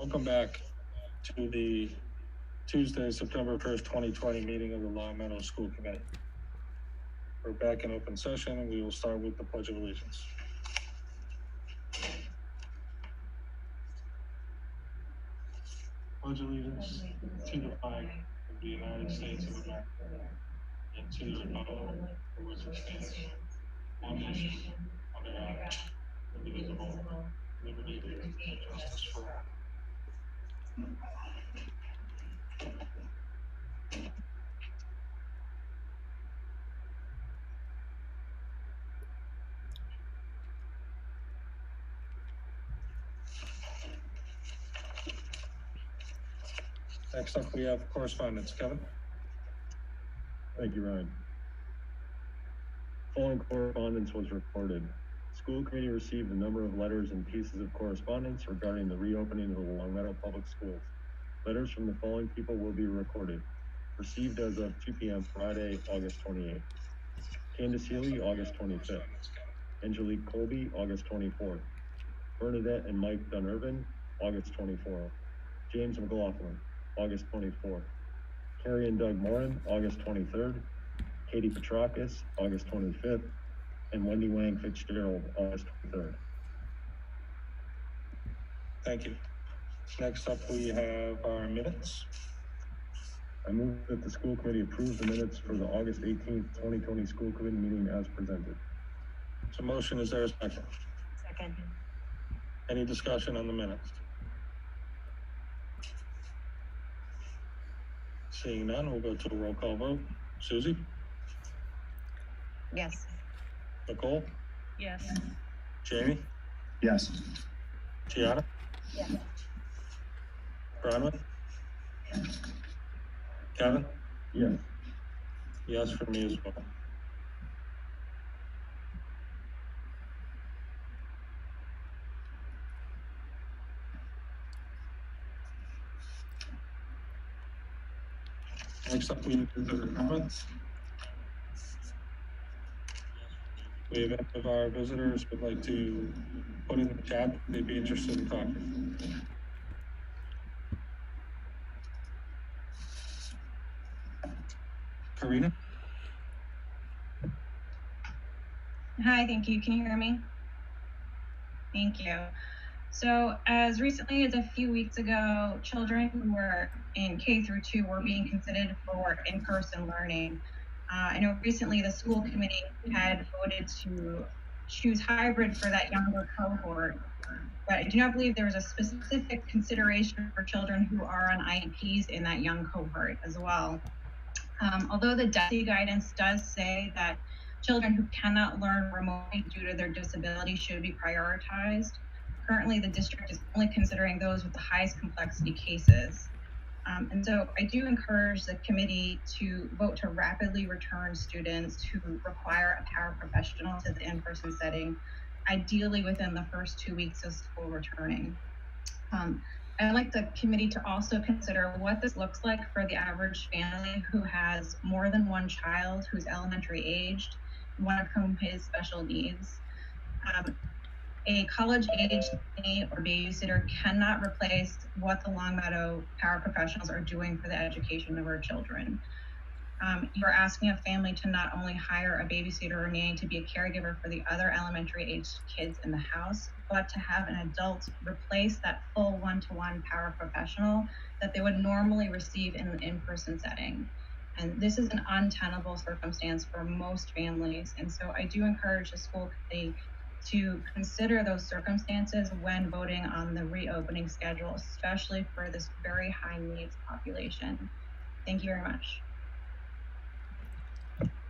Welcome back to the Tuesday, September 1st, 2020 meeting of the Longmeadow School Committee. We're back in open session and we will start with the Pledge of Allegiance. Pledge allegiance to the flag of the United States of America and to the republic for which it stands, one nation, under God, indivisible, liberty and justice for all. Next up, we have correspondence. Kevin? Thank you, Ryan. Following correspondence was reported. School committee received a number of letters and pieces of correspondence regarding the reopening of the Longmeadow Public Schools. Letters from the following people will be recorded. Received as of 2 p.m. Friday, August 28th. Candace Healy, August 25th. Angelique Colby, August 24th. Bernadette and Mike Dunirvin, August 24th. James McLaughlin, August 24th. Carrie and Doug Morin, August 23rd. Katie Petrakis, August 25th. And Wendy Wang Fitzgerald, August 23rd. Thank you. Next up, we have our minutes. I move that the school committee approve the minutes for the August 18th, 2020 school committee meeting as presented. So motion, is there a second? Second. Any discussion on the minutes? Seeing none, we'll go to a roll call vote. Susie? Yes. Nicole? Yes. Jamie? Yes. Gianna? Yes. Bronwyn? Kevin? Yes. Yes for me as well. Next up, we have visitor comments. We have any of our visitors would like to put in the chat, they'd be interested in talking. Karina? Hi, thank you. Can you hear me? Thank you. So as recently as a few weeks ago, children who were in K through 2 were being considered for in-person learning. I know recently the school committee had voted to choose hybrid for that younger cohort, but I do not believe there was a specific consideration for children who are on IEPs in that young cohort as well. Although the DESE guidance does say that children who cannot learn remotely due to their disability should be prioritized, currently the district is only considering those with the highest complexity cases. And so I do encourage the committee to vote to rapidly return students who require a paraprofessional to the in-person setting, ideally within the first 2 weeks of school returning. I'd like the committee to also consider what this looks like for the average family who has more than one child who's elementary aged, one of whom has special needs. A college-aged nanny or babysitter cannot replace what the Longmeadow paraprofessionals are doing for the education of our children. You're asking a family to not only hire a babysitter or nanny to be a caregiver for the other elementary-aged kids in the house, but to have an adult replace that full one-to-one paraprofessional that they would normally receive in an in-person setting. And this is an untenable circumstance for most families. And so I do encourage the school committee to consider those circumstances when voting on the reopening schedule, especially for this very high needs population. Thank you very much.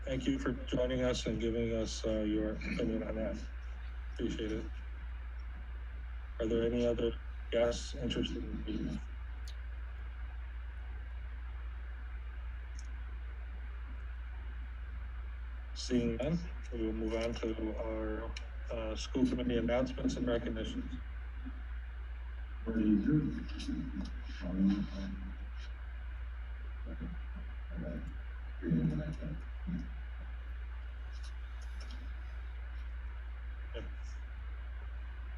Thank you for joining us and giving us your opinion on that. Appreciate it. Are there any other guests interested in speaking? Seeing none, we will move on to our school committee announcements and recognitions.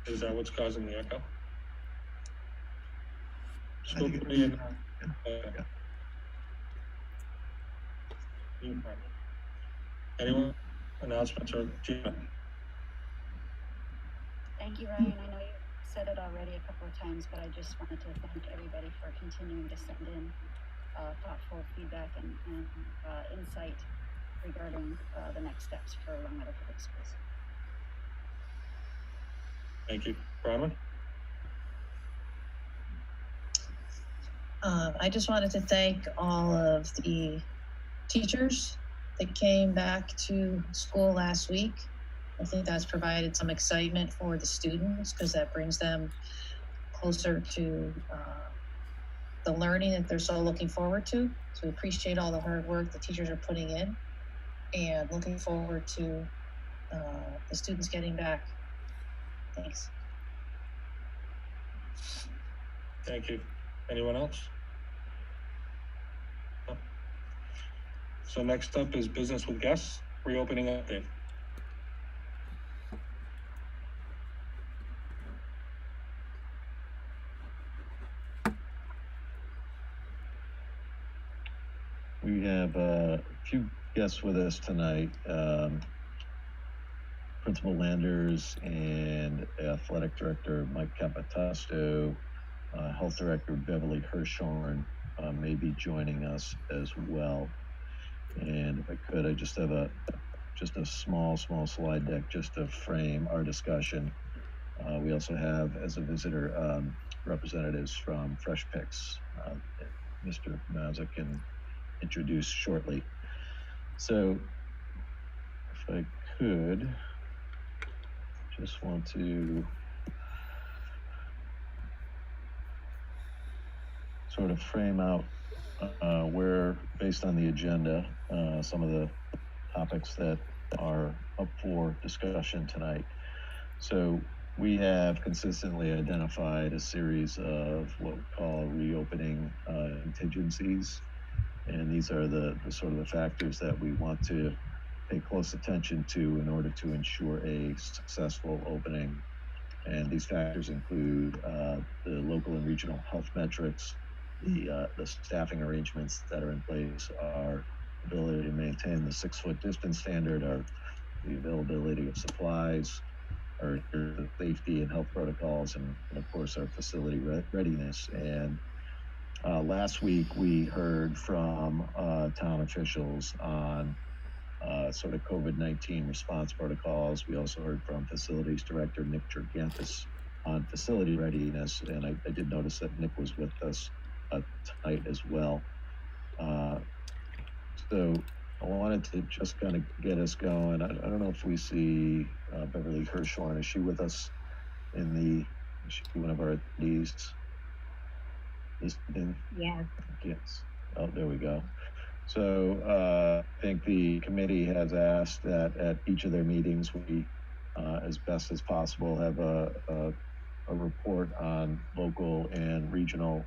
Is that what's causing the echo? School committee. Anyone? Announcements or Gina? Thank you, Ryan. I know you said it already a couple of times, but I just wanted to thank everybody for continuing to send in thoughtful feedback and insight regarding the next steps for Longmeadow Public Schools. Thank you. Bronwyn? I just wanted to thank all of the teachers that came back to school last week. I think that's provided some excitement for the students because that brings them closer to the learning that they're so looking forward to. So we appreciate all the hard work the teachers are putting in and looking forward to the students getting back. Thanks. Thank you. Anyone else? No. So next up is business with guests, reopening update. We have a few guests with us tonight. Principal Landers and Athletic Director Mike Capitasto, Health Director Beverly Hirschhorn may be joining us as well. And if I could, I just have a small slide deck just to frame our discussion. We also have, as a visitor, representatives from Fresh Picks. Mr. Mazza can introduce shortly. So if I could, just want to sort of frame out where, based on the agenda, some of the topics that are up for discussion tonight. So we have consistently identified a series of what we call reopening contingencies. And these are the sort of the factors that we want to pay close attention to in order to ensure a successful opening. And these factors include the local and regional health metrics, the staffing arrangements that are in place, our ability to maintain the 6-foot distance standard, the availability of supplies, our safety and health protocols, and of course our facility readiness. And last week we heard from town officials on sort of COVID-19 response protocols. We also heard from Facilities Director Nick Gigantis on facility readiness, and I did notice that Nick was with us tonight as well. So I wanted to just kind of get us going. I don't know if we see Beverly Hirschhorn. Is she with us is she one of our attendees? Yeah. Yes. Oh, there we go. So I think the committee has asked that at each of their meetings, we, as best as possible, have a report on local and regional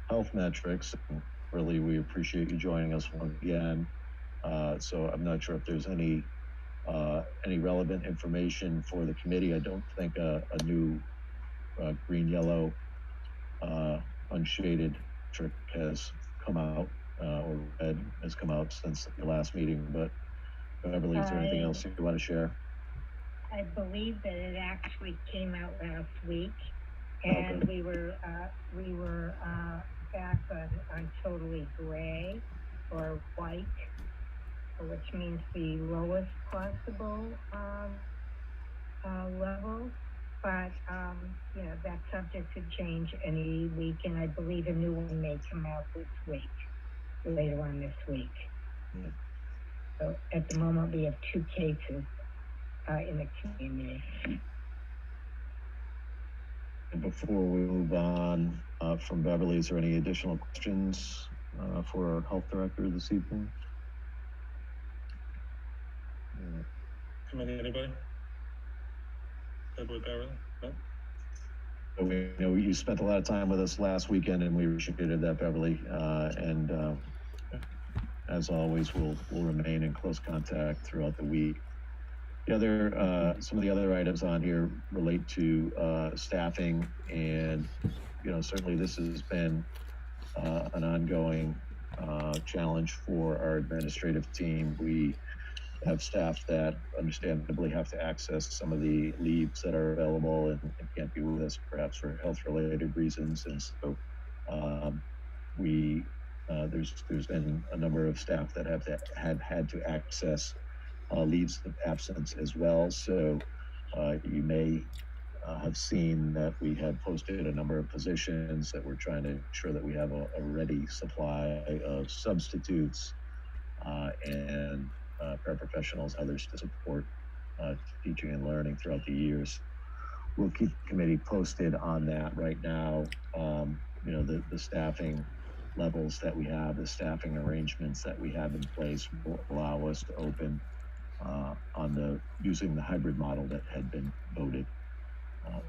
health metrics. And really, we appreciate you joining us once again. So I'm not sure if there's any relevant information for the committee. I don't think a new green-yellow unshaded trick has come out. Or red has come out since the last meeting, but Beverly, is there anything else you want to share? I believe that it actually came out last week, and we were back on totally gray or white, which means the lowest possible level. But that's subject to change any week, and I believe a new one may come out this week. Later on this week. Yeah. So at the moment we have 2 cases in the community. And before we move on from Beverly, is there any additional questions for our health director this evening? Committee, anybody? Good with Beverly? No? We know you spent a lot of time with us last weekend, and we appreciated that, Beverly. And as always, we'll remain in close contact throughout the week. The other, some of the other items on here relate to staffing, and certainly this has been an ongoing challenge for our administrative team. We have staff that understandably have to access some of the leaves that are available and can't be with us perhaps for health-related reasons. And so there's been a number of staff that have had to access leaves of absence as well. So you may have seen that we had posted a number of positions that we're trying to ensure that we have a ready supply of substitutes and paraprofessionals, others to support teaching and learning throughout the years. We'll keep the committee posted on that. Right now, the staffing levels that we have, the staffing arrangements that we have in place will allow us to open using the hybrid model that had been voted.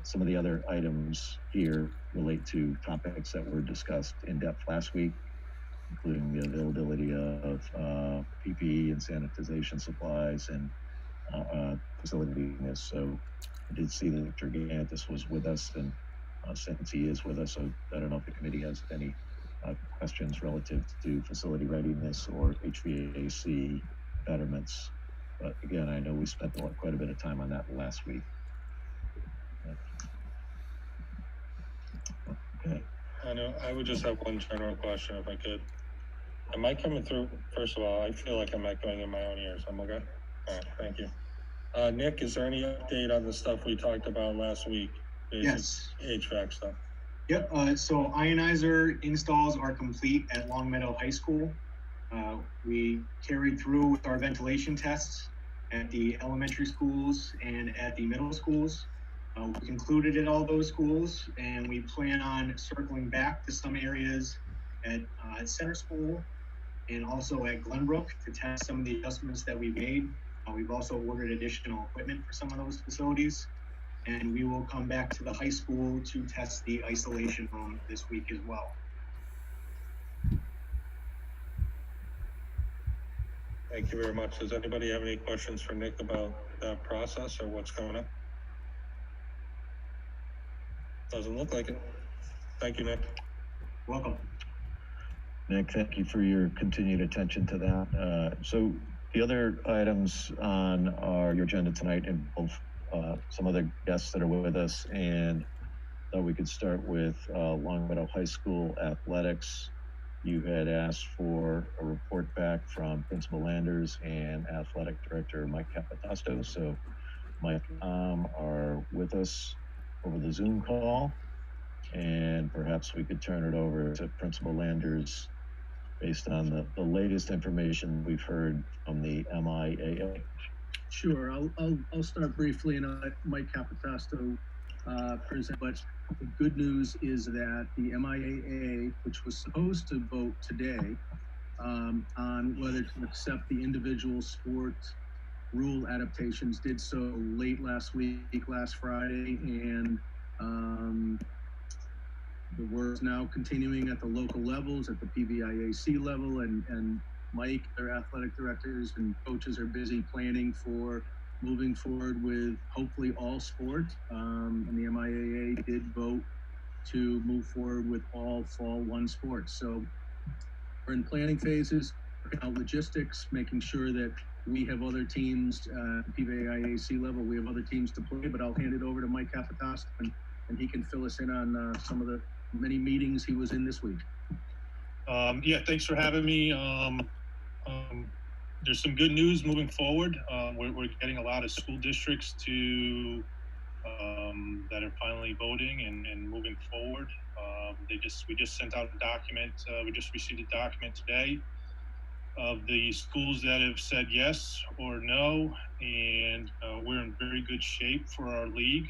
Some of the other items here relate to topics that were discussed in depth last week, including the availability of PPE and sanitization supplies and facility. So I did see that Dr. Gantis was with us, and since he is with us, so I don't know if the committee has any questions relative to facility readiness or HVAC betterments. But again, I know we spent quite a bit of time on that last week. Okay. I know. I would just have one general question, if I could. Am I coming through? First of all, I feel like I'm echoing in my own ears. I'm okay. All right, thank you. Nick, is there any update on the stuff we talked about last week? Yes. HVAC stuff. Yep. So ionizer installs are complete at Longmeadow High School. We carried through with our ventilation tests at the elementary schools and at the middle schools. We concluded at all those schools, and we plan on circling back to some areas at Center School and also at Glenbrook to test some of the adjustments that we made. We've also ordered additional equipment for some of those facilities, and we will come back to the high school to test the isolation room this week as well. Thank you very much. Does anybody have any questions for Nick about that process or what's coming up? Doesn't look like it. Thank you, Nick. Welcome. Nick, thank you for your continued attention to that. So the other items on your agenda tonight involve some other guests that are with us, and thought we could start with Longmeadow High School athletics. You had asked for a report back from Principal Landers and Athletic Director Mike Capitasto. So Mike are with us over the Zoom call, and perhaps we could turn it over to Principal Landers based on the latest information we've heard from the MIAA. Sure, I'll start briefly and let Mike Capitasto present. But the good news is that the MIAA, which was supposed to vote today on whether to accept the individual sport rule adaptations, did so late last week, last Friday, and the work is now continuing at the local levels, at the PVIAC level, and Mike, their athletic directors and coaches are busy planning for moving forward with hopefully all sport. And the MIAA did vote to move forward with all fall one sports. So we're in planning phases, working out logistics, making sure that we have other teams at the PVIAC level. We have other teams to play, but I'll hand it over to Mike Capitasto and he can fill us in on some of the many meetings he was in this week. Yeah, thanks for having me. There's some good news moving forward. We're getting a lot of school districts to that are finally voting and moving forward. We just sent out a document. We just received a document today of the schools that have said yes or no, and we're in very good shape for our league.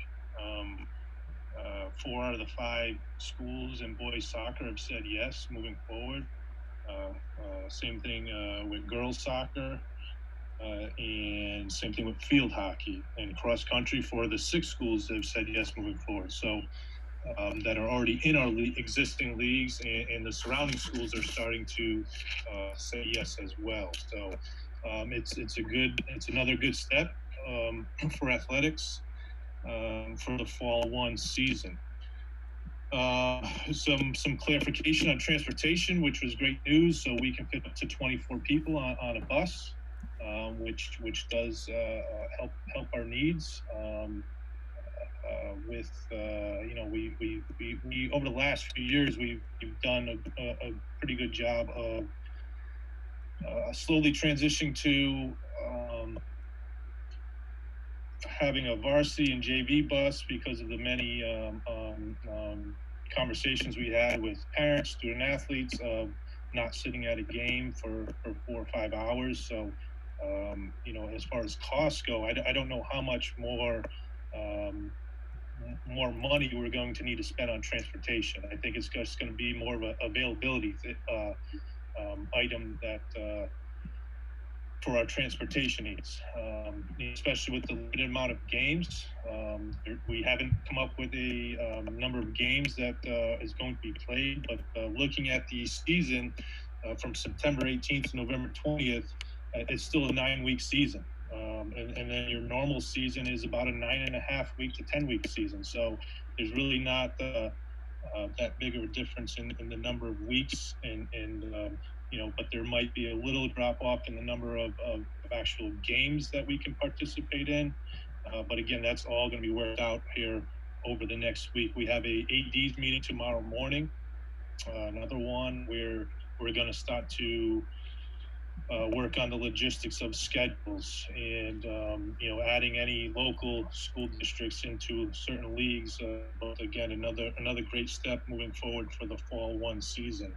4 out of the 5 schools in boys soccer have said yes moving forward. Same thing with girls soccer, and same thing with field hockey and cross country. For the 6 schools that have said yes moving forward. So that are already in our existing leagues, and the surrounding schools are starting to say yes as well. So it's another good step for athletics for the fall one season. Some clarification on transportation, which was great news. So we can fit up to 24 people on a bus, which does help our needs. With we over the last few years we've done a pretty good job of slowly transitioning to having a varsity and JV bus because of the many conversations we had with parents, student athletes, of not sitting at a game for 4 or 5 hours. So, as far as costs go, I don't know how much more money we're going to need to spend on transportation. I think it's just going to be more of an availability item that for our transportation needs, especially with the limited amount of games. We haven't come up with a number of games that is going to be played, but looking at the season from September 18th to November 20th, it's still a 9-week season. And then your normal season is about a 9.5 week to 10-week season. So there's really not that big of a difference in the number of weeks, but there might be a little drop off in the number of actual games that we can participate in. But again, that's all going to be worked out here over the next week. We have a AD's meeting tomorrow morning. Another one where we're going to start to work on the logistics of schedules and adding any local school districts into certain leagues. But again, another great step moving forward for the Fall 1 season.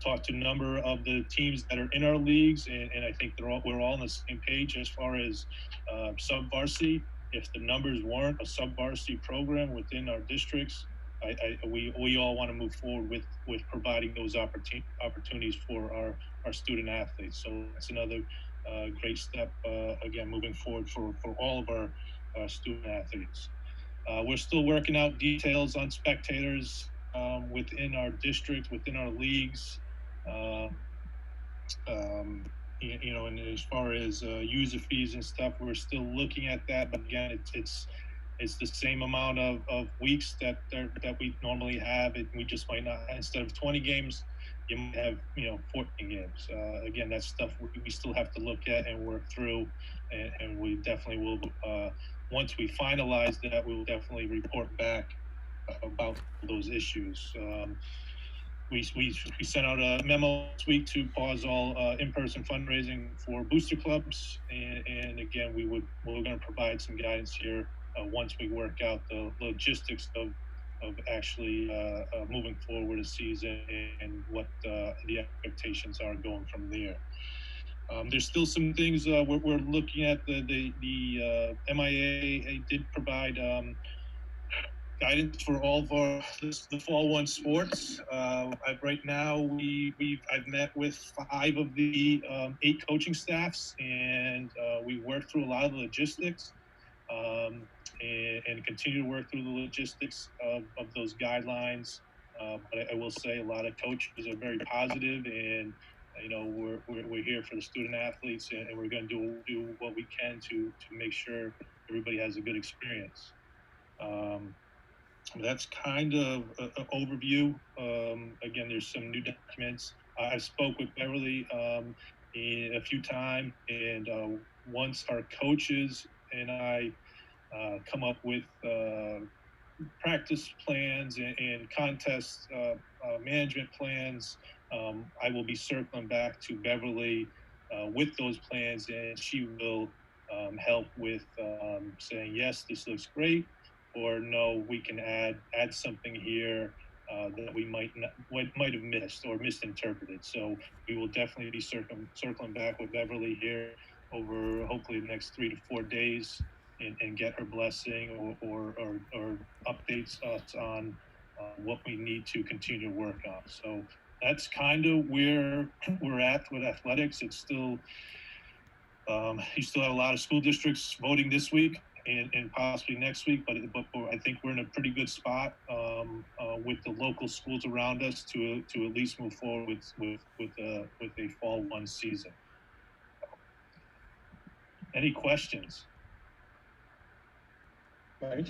Talked to a number of the teams that are in our leagues, and I think we're all on the same page as far as sub-varsity. If the numbers warrant a sub-varsity program within our districts, we all want to move forward with providing those opportunities for our student athletes. So that's another great step, again, moving forward for all of our student athletes. We're still working out details on spectators within our district, within our leagues. And as far as user fees and stuff, we're still looking at that. But again, it's the same amount of weeks that we normally have. We just might not, instead of 20 games, you might have 14 games. Again, that's stuff we still have to look at and work through, and we definitely will. Once we finalize that, we will definitely report back about those issues. We sent out a memo this week to pause all in-person fundraising for booster clubs, and again, we're going to provide some guidance here once we work out the logistics of actually moving forward a season and what the expectations are going from there. There's still some things we're looking at. The MIA did provide guidance for all of the Fall 1 sports. Right now, I've met with 5 of the 8 coaching staffs, and we worked through a lot of the logistics and continue to work through the logistics of those guidelines. But I will say a lot of coaches are very positive, and we're here for the student athletes, and we're going to do what we can to make sure everybody has a good experience. That's kind of an overview. Again, there's some new documents. I spoke with Beverly a few times, and once our coaches and I come up with practice plans and contest management plans, I will be circling back to Beverly with those plans, and she will help with saying, yes, this looks great, or no, we can add something here that we might have missed or misinterpreted. So we will definitely be circling back with Beverly here over hopefully the next 3 to 4 days and get her blessing or updates us on what we need to continue to work on. So that's kind of where we're at with athletics. It's still you still have a lot of school districts voting this week and possibly next week, but I think we're in a pretty good spot with the local schools around us to at least move forward with a Fall 1 season. Any questions? Right.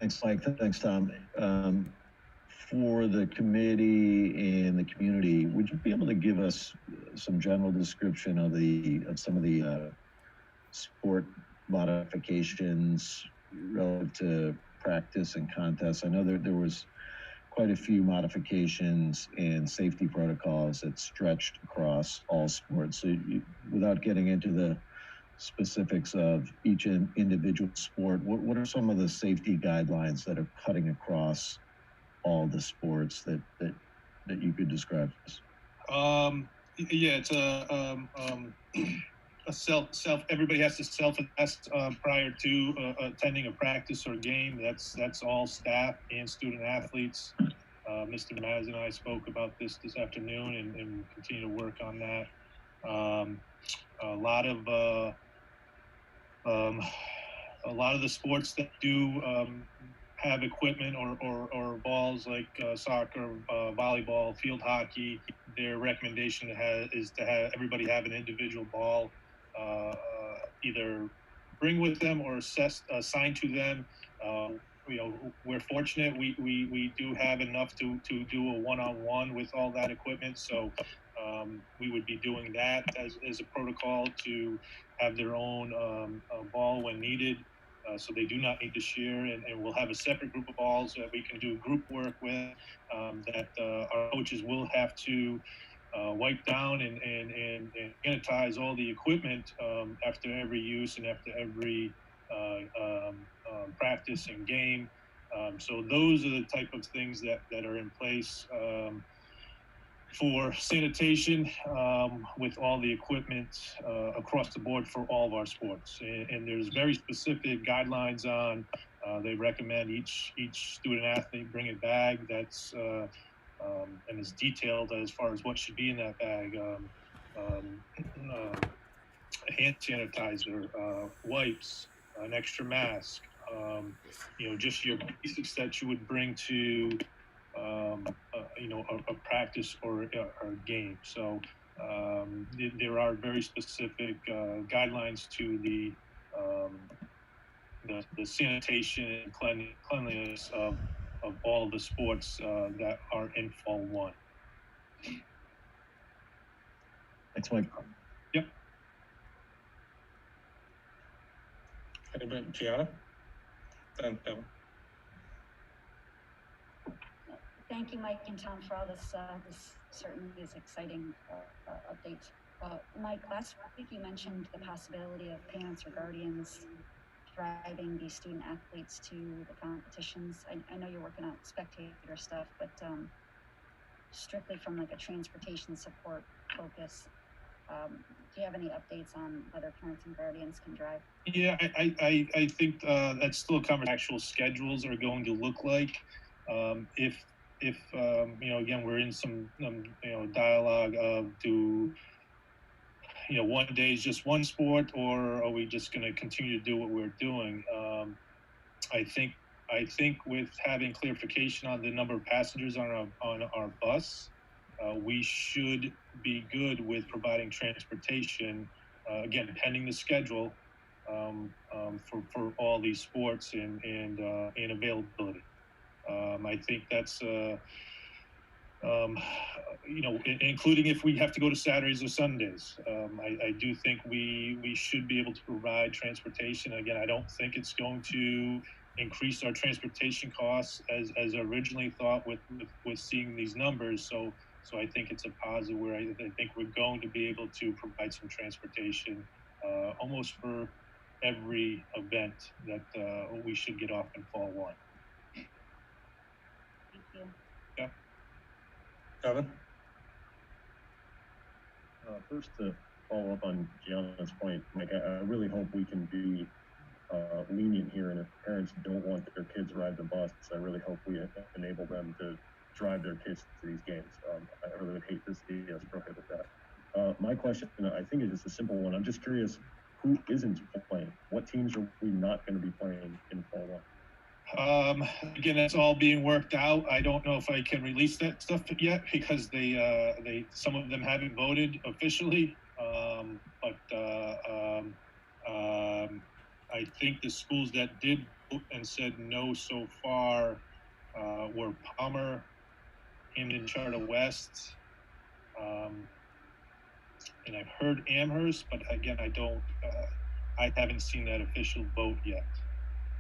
Thanks, Mike. Thanks, Tom. For the committee and the community, would you be able to give us some general description of some of the sport modifications relative to practice and contests? I know there was quite a few modifications and safety protocols that stretched across all sports. So without getting into the specifics of each individual sport, what are some of the safety guidelines that are cutting across all the sports that you could describe to us? Yeah, it's a self. Everybody has to self-attest prior to attending a practice or game. That's all staff and student athletes. Mr. Maz and I spoke about this afternoon and continue to work on that. A lot of the sports that do have equipment or balls like soccer, volleyball, field hockey, their recommendation is to have everybody have an individual ball either bring with them or assigned to them. We're fortunate we do have enough to do a one-on-one with all that equipment, so we would be doing that as a protocol to have their own ball when needed. So they do not need to share, and we'll have a separate group of balls that we can do group work with, that our coaches will have to wipe down and sanitize all the equipment after every use and after every practice and game. So those are the type of things that are in place for sanitation with all the equipment across the board for all of our sports. And there's very specific guidelines on, they recommend each student athlete bring a bag that's, and is detailed as far as what should be in that bag. Hand sanitizer, wipes, an extra mask, just your basics that you would bring to a practice or a game. So there are very specific guidelines to the sanitation and cleanliness of all the sports that are in Fall 1. Thanks, Mike. Yep. Anybody, Gianna? Thank you, Mike and Tom, for all this. This certainly is exciting update. Mike, last week you mentioned the possibility of parents or guardians driving these student athletes to the competitions. I know you're working on spectator stuff, but strictly from like a transportation support focus, do you have any updates on whether parents and guardians can drive? Yeah, I think that's still a conversation. Actual schedules are going to look like. If again, we're in some dialogue of one day is just one sport, or are we just going to continue to do what we're doing? I think with having clarification on the number of passengers on our bus, we should be good with providing transportation, again, pending the schedule, for all these sports and availability. I think that's including if we have to go to Saturdays or Sundays. I do think we should be able to provide transportation. Again, I don't think it's going to increase our transportation costs as originally thought with seeing these numbers. So I think it's a positive where I think we're going to be able to provide some transportation almost for every event that we should get off in Fall 1. Thank you. Yeah. Kevin? First, to follow up on Gianna's point, Mike, I really hope we can be lenient here, and if parents don't want their kids to ride the bus, I really hope we enable them to drive their kids to these games. I really would hate to see us prohibit that. My question, I think, is just a simple one. I'm just curious, who isn't playing? What teams are we not going to be playing in Fall 1? Again, that's all being worked out. I don't know if I can release that stuff yet because they some of them haven't voted officially. But I think the schools that did and said no so far were Palmer, Hamden Charter West, and I've heard Amherst, but again, I haven't seen that official vote yet.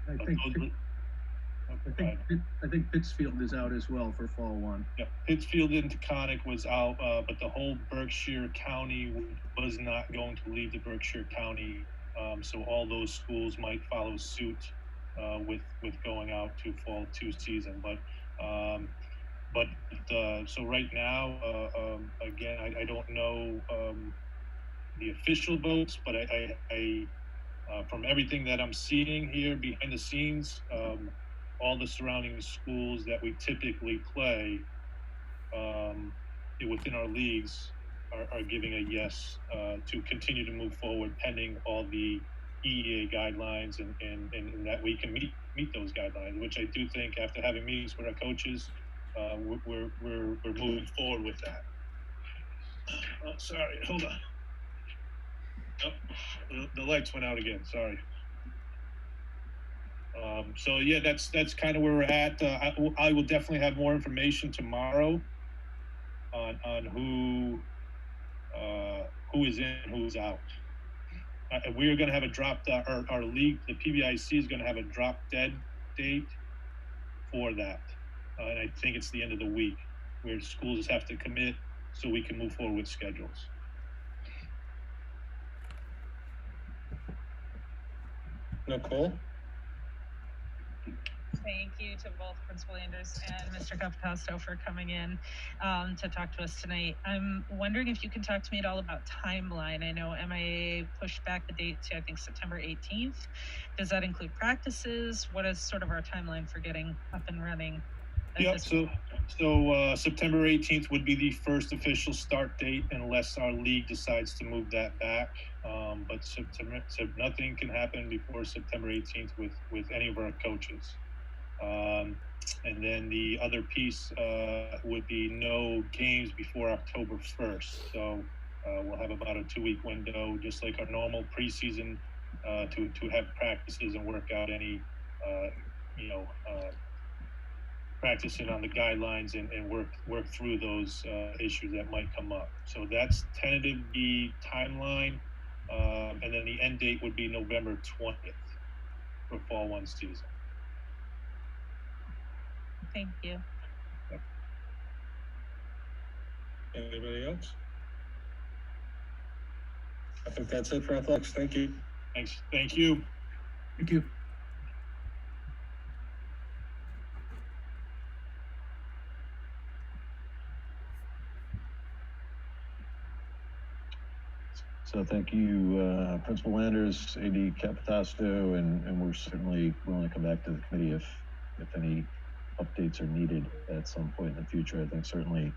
I But think, those- I think Pittsfield is out as well for fall one. Yeah, Pittsfield and Taconic was out, but the whole Berkshire County was not going to leave the Berkshire County. So all those schools might follow suit with going out to fall 2 season. So right now, again, I don't know the official votes, but I from everything that I'm seeing here behind the scenes, all the surrounding schools that we typically play within our leagues are giving a yes to continue to move forward pending all the EEA guidelines and that we can meet those guidelines, which I do think after having meetings with our coaches, we're moving forward with that. Oh, sorry, hold on. Oh, the lights went out again. Sorry. So yeah, that's kind of where we're at. I will definitely have more information tomorrow on who is in, who's out. We're going to have a drop. Our league, the PBIC, is going to have a drop dead date for that, and I think it's the end of the week where schools have to commit so we can move forward with schedules. Nicole? Thank you to both Principal Anders and Mr. Capitasto for coming in to talk to us tonight. I'm wondering if you can talk to me at all about timeline. I know MIA pushed back the date to, I think, September 18th. Does that include practices? What is sort of our timeline for getting up and running? Yep, so September 18th would be the first official start date unless our league decides to move that back. But so nothing can happen before September 18th with any of our coaches. And then the other piece would be no games before October 1st. So we'll have about a 2-week window, just like our normal preseason, to have practices and work out any, practicing on the guidelines and work through those issues that might come up. So that's tentative the timeline. And then the end date would be November 20th for fall 1 season. Thank you. Yep. Anybody else? I think that's it for athletics. Thank you. Thanks. Thank you. Thank you. So thank you, Principal Anders, AD Capitasto, and we're certainly willing to come back to the committee if any updates are needed at some point in the future. I think certainly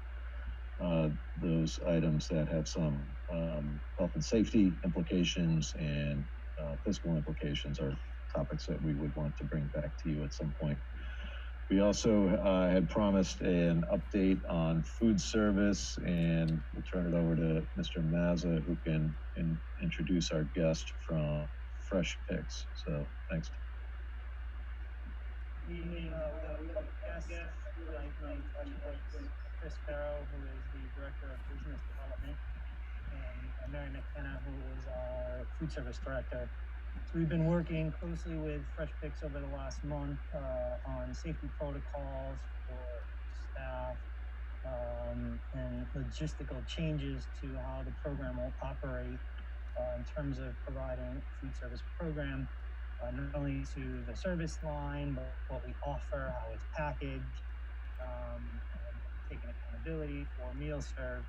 those items that have some health and safety implications and fiscal implications are topics that we would want to bring back to you at some point. We also had promised an update on food service, and we'll turn it over to Mr. Mazza, who can introduce our guest from Fresh Picks. So thanks. Evening. We got a guest tonight from Fresh Picks, Chris Farrow, who is the Director of Business Development, and Mary McKenna, who is our Food Service Director. So we've been working closely with Fresh Picks over the last month on safety protocols for staff and logistical changes to how the program will operate in terms of providing a food service program, not only to the service line, but what we offer, how it's packaged, and taking accountability for meals served.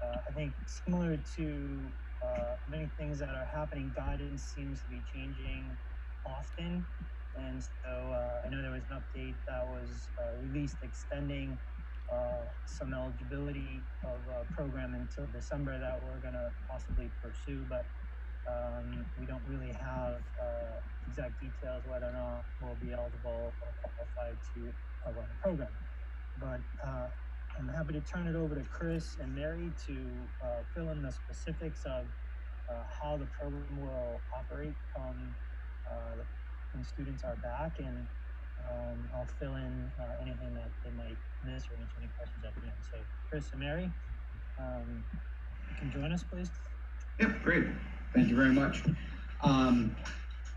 I think similar to many things that are happening, guidance seems to be changing often. And so I know there was an update that was released extending some eligibility of a program until December that we're going to possibly pursue, but we don't really have exact details whether or not we'll be eligible or qualified to run the program. But I'm happy to turn it over to Chris and Mary to fill in the specifics of how the program will operate come when students are back, and I'll fill in anything that they might miss or answer any questions at the end. So Chris and Mary, you can join us, please. Yep, great. Thank you very much.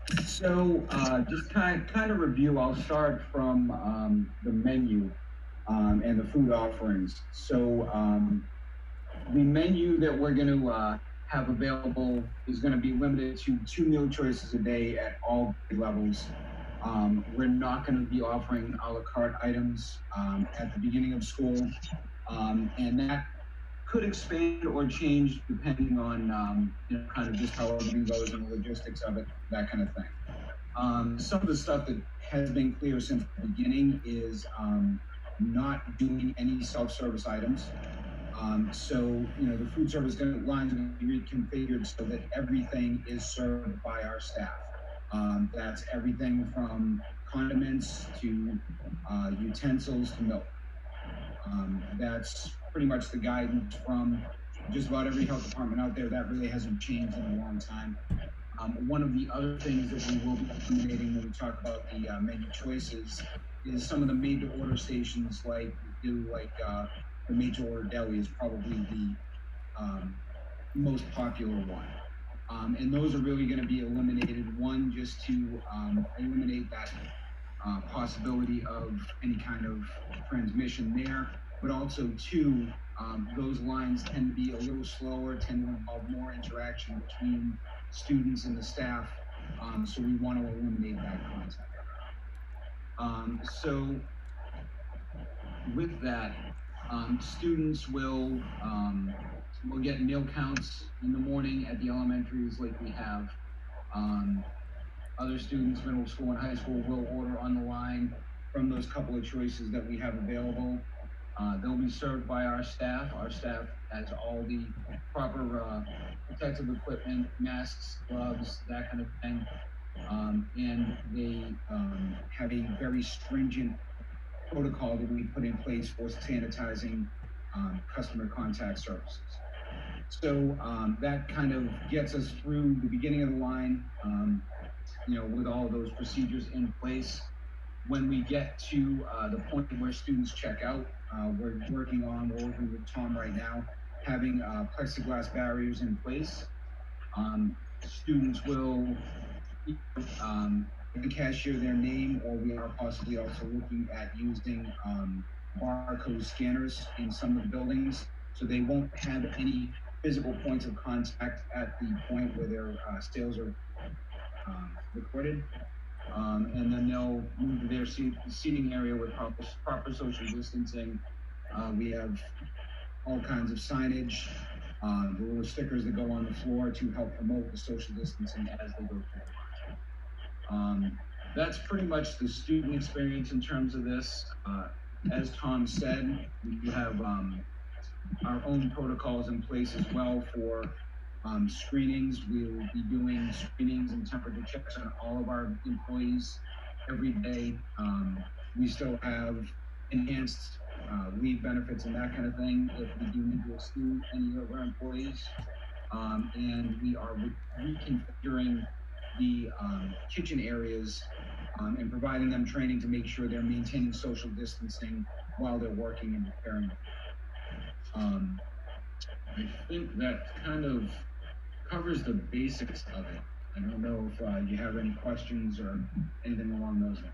Just kind of review, I'll start from the menu and the food offerings. So the menu that we're going to have available is going to be limited to 2 meal choices a day at all grade levels. We're not going to be offering a la carte items at the beginning of school, and that could expand or change depending on kind of just how everything goes and the logistics of it, that kind of thing. Some of the stuff that has been clear since the beginning is not doing any self-service items. The food service lines are going to be reconfigured so that everything is served by our staff. That's everything from condiments to utensils to milk. That's pretty much the guidance from just about every health department out there. That really hasn't changed in a long time. One of the other things that we will be eliminating when we talk about the menu choices is some of the made-to-order stations, like the made-to-order deli is probably the most popular one. And those are really going to be eliminated, one, just to eliminate that possibility of any kind of transmission there, but also two, those lines tend to be a little slower, tend to involve more interaction between students and the staff, so we want to eliminate that concept. With that, students will get meal counts in the morning at the elementaries like we have. Other students, middle school and high school, will order on the line from those couple of choices that we have available. They'll be served by our staff. Our staff has all the proper protective equipment, masks, gloves, that kind of thing. And they have a very stringent protocol that we put in place for sanitizing customer contact services. So that kind of gets us through the beginning of the line, with all of those procedures in place. When we get to the point where students check out, we're working with Tom right now, having plexiglass barriers in place. Students will the cashier their name, or we are possibly also looking at using barcode scanners in some of the buildings, so they won't have any physical points of contact at the point where their sales are recorded. And then they'll move to their seating area with proper social distancing. We have all kinds of signage, the little stickers that go on the floor to help promote the social distancing as they go through the line. That's pretty much the student experience in terms of this. As Tom said, we do have our own protocols in place as well for screenings. We will be doing screenings and temperature checks on all of our employees every day. We still have enhanced leave benefits and that kind of thing if we do need to exclude any of our employees. And we are reconfiguring the kitchen areas and providing them training to make sure they're maintaining social distancing while they're working and preparing the food. I think that kind of covers the basics of it. I don't know if you have any questions or anything along those lines.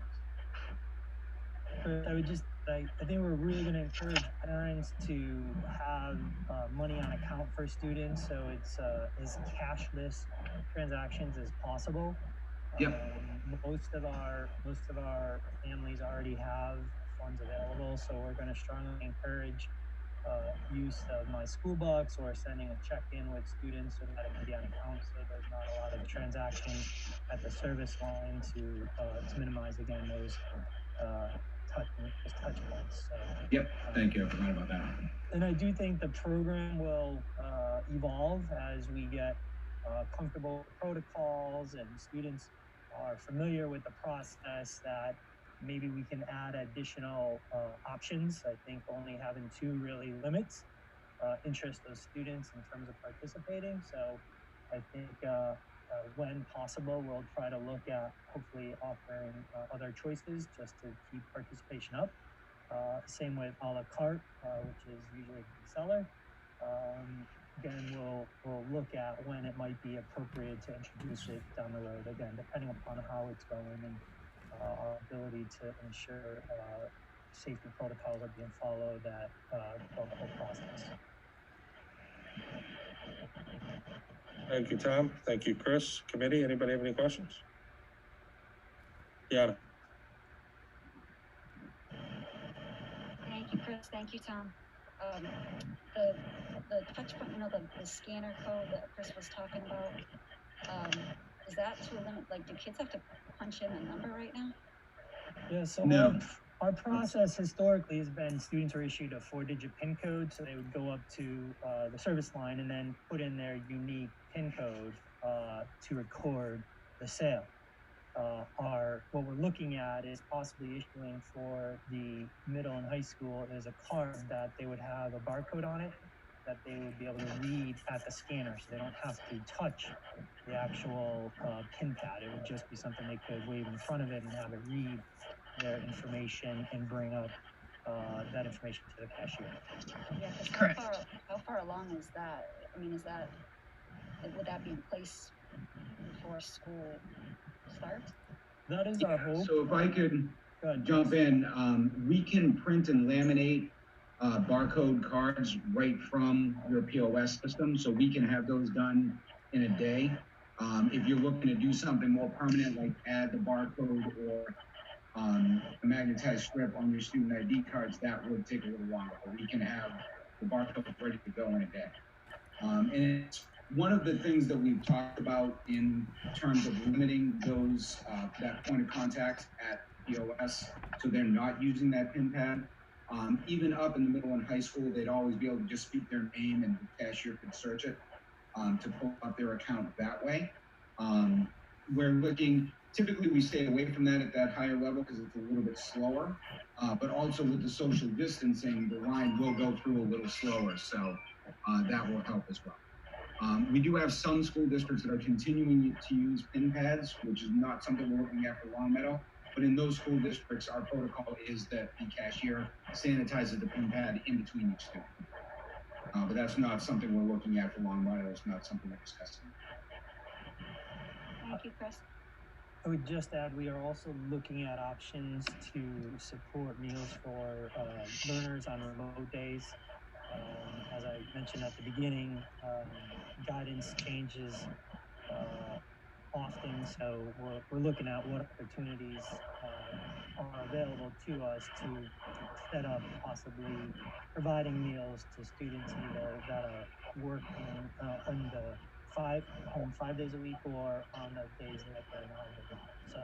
I think we're really going to encourage parents to have money on account for students, so it's as cashless transactions as possible. Yep. Most of our families already have funds available, so we're going to strongly encourage use of my school bucks or sending a check in with students so that it can be on account, so there's not a lot of transactions at the service line to minimize again those touch points. So, yep, thank you. I forgot about that. And I do think the program will evolve as we get comfortable with protocols and students are familiar with the process, that maybe we can add additional options. I think only having 2 really limits interest of students in terms of participating. So I think when possible, we'll try to look at hopefully offering other choices just to keep participation up. Same with a la carte, which is usually a seller. Again, we'll look at when it might be appropriate to introduce it down the road. Again, depending upon how it's going and our ability to ensure safety protocols are being followed that throughout the whole process. Thank you, Tom. Thank you, Chris. Committee, anybody have any questions? Yeah. Thank you, Chris. Thank you, Tom. The touch point, the scanner code that Chris was talking about, is that to limit, like, do kids have to punch in a number right now? Yeah, so No. our process historically has been students are issued a 4-digit PIN code, so they would go up to the service line and then put in their unique PIN code to record the sale. What we're looking at is possibly issuing for the middle and high school is a card that they would have a barcode on it that they would be able to read at the scanner, so they don't have to touch the actual PIN pad. It would just be something they could wave in front of it and have it read their information and bring up that information to the cashier. Yeah, because Correct. how far along is that? I mean, would that be in place before school starts? That is our hope. So if I could Go ahead, jump Chris. in, we can print and laminate barcode cards right from your POS system, so we can have those done in a day. If you're looking to do something more permanent, like add the barcode or a magnetized strip on your student ID cards, that would take a little while, but we can have the barcode ready to go in a day. And it's one of the things that we've talked about in terms of limiting those that point of contact at POS, so they're not using that PIN pad. Even up in the middle and high school, they'd always be able to just speak their name and the cashier could search it to pull up their account that way. We're looking, typically we stay away from that at that higher level because it's a little bit slower, but also with the social distancing, the line will go through a little slower, so that will help as well. We do have some school districts that are continuing to use PIN pads, which is not something we're looking at for Longmeadow, but in those school districts, our protocol is that the cashier sanitizes the PIN pad in between each student. But that's not something we're looking at for Longmeadow. It's not something we're discussing. Thank you, Chris. I would just add, we are also looking at options to support meals for learners on remote days. As I mentioned at the beginning, guidance changes often, so we're looking at what opportunities are available to us to set up possibly providing meals to students either that are working on the 5 days a week or on the days that they're not working. So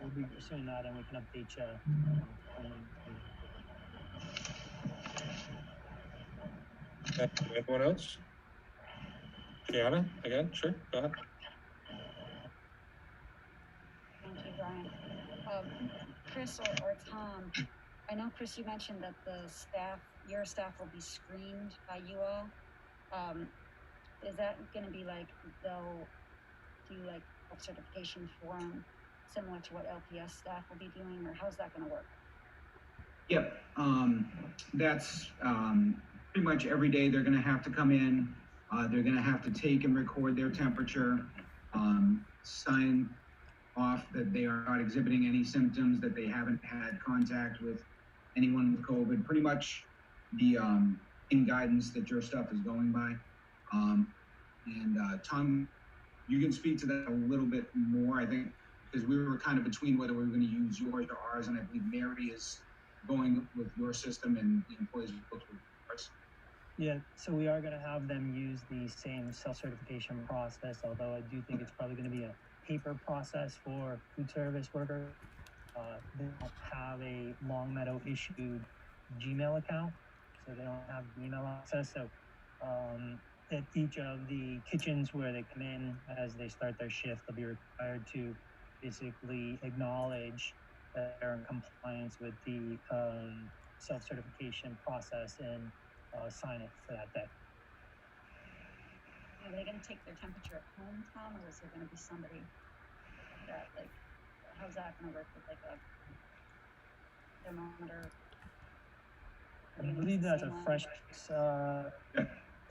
we'll be pursuing that, and we can update you when Anyone else? Gianna, again, sure, go ahead. Thank you, Brian. Chris or Tom, I know, Chris, you mentioned that your staff will be screened by you all. Is that going to be like they'll do like a certification form similar to what LPS staff will be doing, or how's that going to work? Yep, that's pretty much every day they're going to have to come in. They're going to have to take and record their temperature, sign off that they are not exhibiting any symptoms, that they haven't had contact with anyone with COVID. Pretty much the in guidance that your stuff is going by. Tom, you can speak to that a little bit more, I think, because we were kind of between whether we were going to use yours or ours, and I believe Mary is going with your system and the employees will go through ours. Yeah, so we are going to have them use the same self-certification process, although I do think it's probably going to be a paper process for food service workers. They don't have a Longmeadow issued Gmail account, so they don't have email access. So at each of the kitchens where they come in as they start their shift, they'll be required to basically acknowledge that they're in compliance with the self-certification process and sign it for that day. Are they gonna take their temperature at home, Tom, or is there gonna be somebody that, like, how's that gonna work with like a thermometer? I believe that's a fresh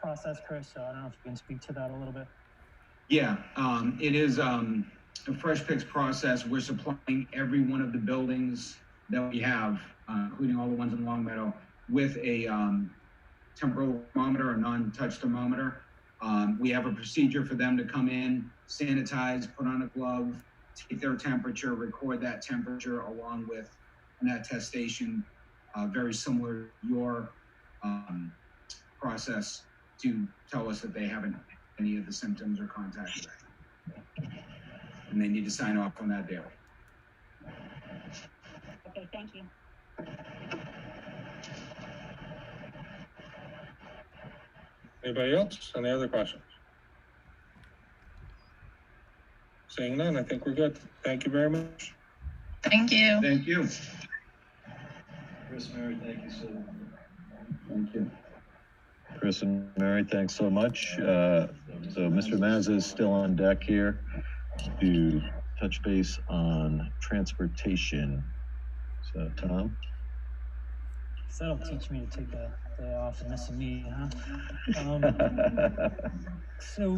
process, Chris, so I don't know if you can speak to that a little bit. Yeah, it is a fresh picks process. We're supplying every one of the buildings that we have, including all the ones in Longmeadow, with a temporal thermometer, a non-touch thermometer. We have a procedure for them to come in, sanitize, put on a glove, take their temperature, record that temperature along with an attestation, very similar to your process to tell us that they haven't any of the symptoms or contact with it. And they need to sign off on that daily. Okay, thank you. Anybody else? Any other questions? Seeing none, I think we're good. Thank you very much. Thank you. Thank you. Chris, Mary, thank you so much. Thank you. Chris and Mary, thanks so much. So Mr. Mazza is still on deck here to touch base on transportation. So Tom? So that'll teach me to take a day off and miss a meeting, huh? So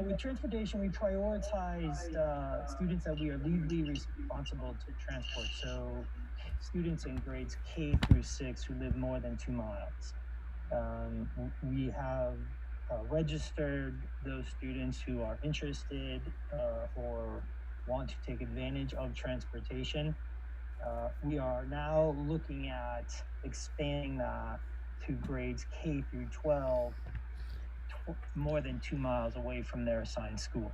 with transportation, we prioritized students that we are legally responsible to transport. So students in grades K through 6 who live more than 2 miles. We have registered those students who are interested or want to take advantage of transportation. We are now looking at expanding that to grades K through 12, more than 2 miles away from their assigned school.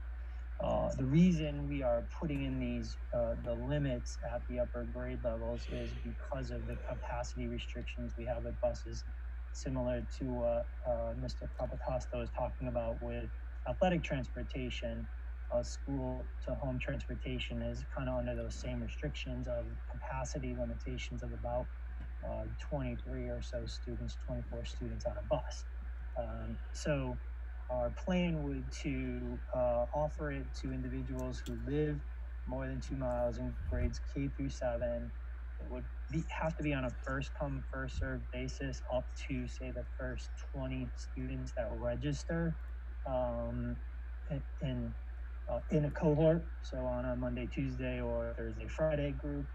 The reason we are putting in these the limits at the upper grade levels is because of the capacity restrictions we have at buses, similar to what Mr. Capatasto was talking about with athletic transportation. School to home transportation is kind of under those same restrictions of capacity limitations of about 23 or so students, 24 students on a bus. So our plan would to offer it to individuals who live more than 2 miles in grades K through 7. It would have to be on a first come, first served basis up to, say, the first 20 students that register in a cohort. So on a Monday, Tuesday, or Thursday, Friday group,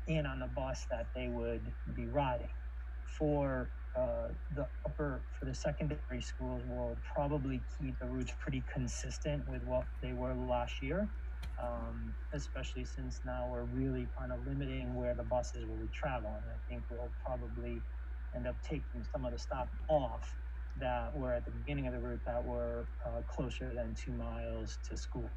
and on the bus that they would be riding. For the secondary schools, we'll probably keep the routes pretty consistent with what they were last year, especially since now we're really kind of limiting where the buses will be traveling. I think we'll probably end up taking some of the stops off that were at the beginning of the route that were closer than 2 miles to school.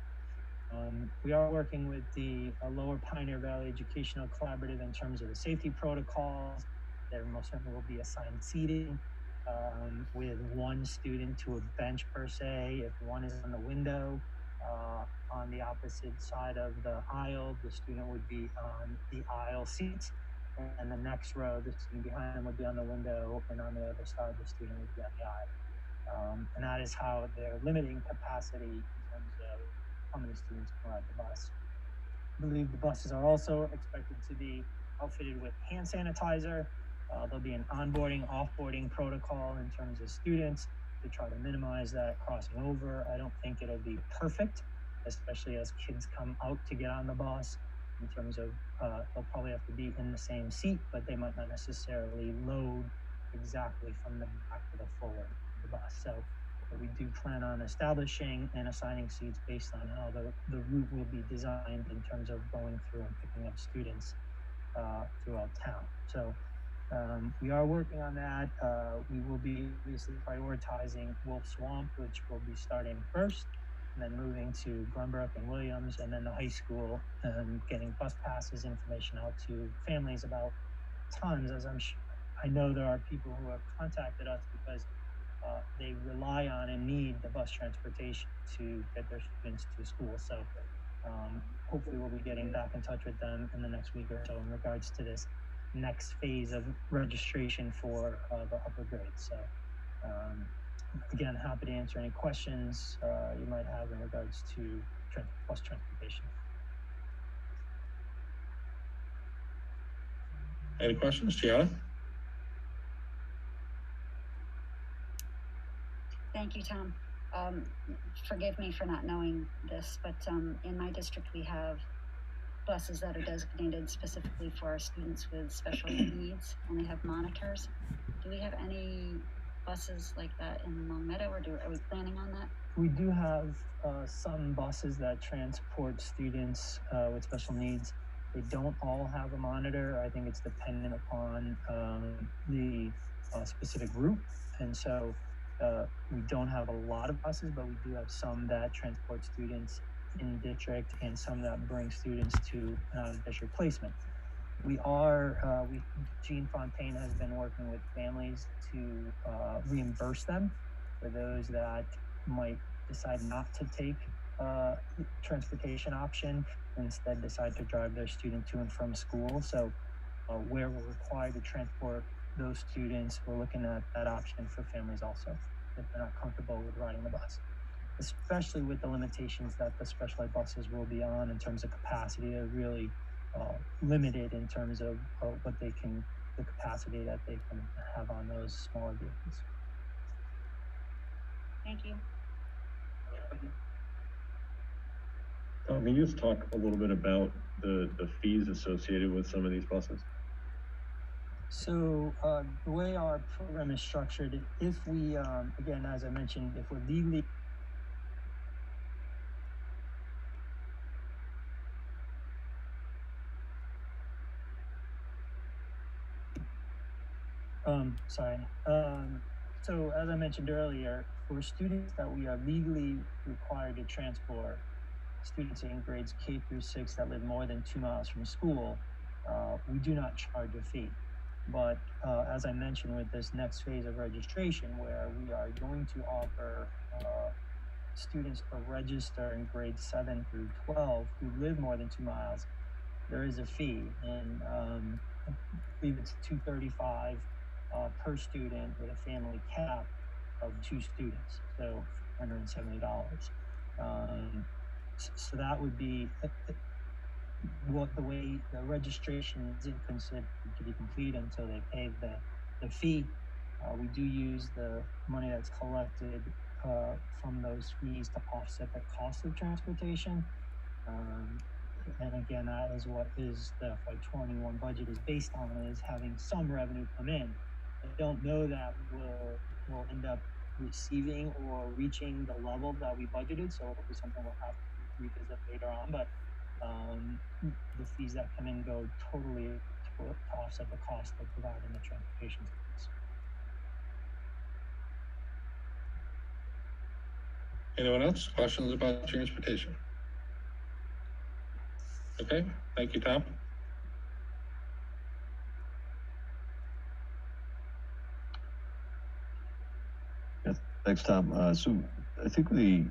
We are working with the Lower Pioneer Valley Educational Collaborative in terms of the safety protocols. There most certainly will be assigned seating with one student to a bench per se. If one is on the window on the opposite side of the aisle, the student would be on the aisle seat. And the next row, the student behind them would be on the window, and on the other side, the student would be on the aisle. And that is how they're limiting capacity in terms of how many students can ride the bus. I believe the buses are also expected to be outfitted with hand sanitizer. There'll be an onboarding, offboarding protocol in terms of students to try to minimize that crossing over. I don't think it'll be perfect, especially as kids come out to get on the bus, in terms of they'll probably have to be in the same seat, but they might not necessarily load exactly from the back to the forward of the bus. So we do plan on establishing and assigning seats based on how the route will be designed in terms of going through and picking up students throughout town. So we are working on that. We will be obviously prioritizing Wolf Swamp, which will be starting first, and then moving to Glenbrook and Williams, and then the high school, getting bus passes, information out to families about times, as I know there are people who have contacted us because they rely on and need the bus transportation to get their students to school. So hopefully we'll be getting back in touch with them in the next week or so in regards to this next phase of registration for the upper grades. So again, happy to answer any questions you might have in regards to bus transportation. Any questions, Gianna? Thank you, Tom. Forgive me for not knowing this, but in my district we have buses that are designated specifically for our students with special needs, and they have monitors. Do we have any buses like that in Longmeadow, or are we planning on that? We do have some buses that transport students with special needs. They don't all have a monitor. I think it's dependent upon the specific group. And so we don't have a lot of buses, but we do have some that transport students in district and some that bring students to district placement. We are, Jean Fontaine has been working with families to reimburse them for those that might decide not to take transportation option, instead decide to drive their student to and from school. So where we're required to transport those students, we're looking at that option for families also, if they're not comfortable with riding the bus, especially with the limitations that the special ed buses will be on in terms of capacity. They're really limited in terms of what they can, the capacity that they can have on those smaller vehicles. Thank you. Tom, can you just talk a little bit about the fees associated with some of these buses? So the way our program is structured, if we, again, as I mentioned, if we're legally so as I mentioned earlier, for students that we are legally required to transport, students in grades K through 6 that live more than 2 miles from school, we do not charge a fee. But as I mentioned, with this next phase of registration, where we are going to offer students to register in grades 7 through 12 who live more than 2 miles, there is a fee, and I believe it's $235 per student with a family cap of 2 students, so $170. So that would be what the way the registration isn't considered to be complete until they pay the fee. We do use the money that's collected from those fees to offset the cost of transportation. And again, that is what is the FY21 budget is based on, is having some revenue come in. I don't know that we'll end up receiving or reaching the level that we budgeted, so it'll be something we'll have to revisit later on. But the fees that come in go totally to offset the cost of providing the transportation service. Anyone else? Questions about transportation? Okay, thank you, Tom. Yeah, thanks, Tom. So I think the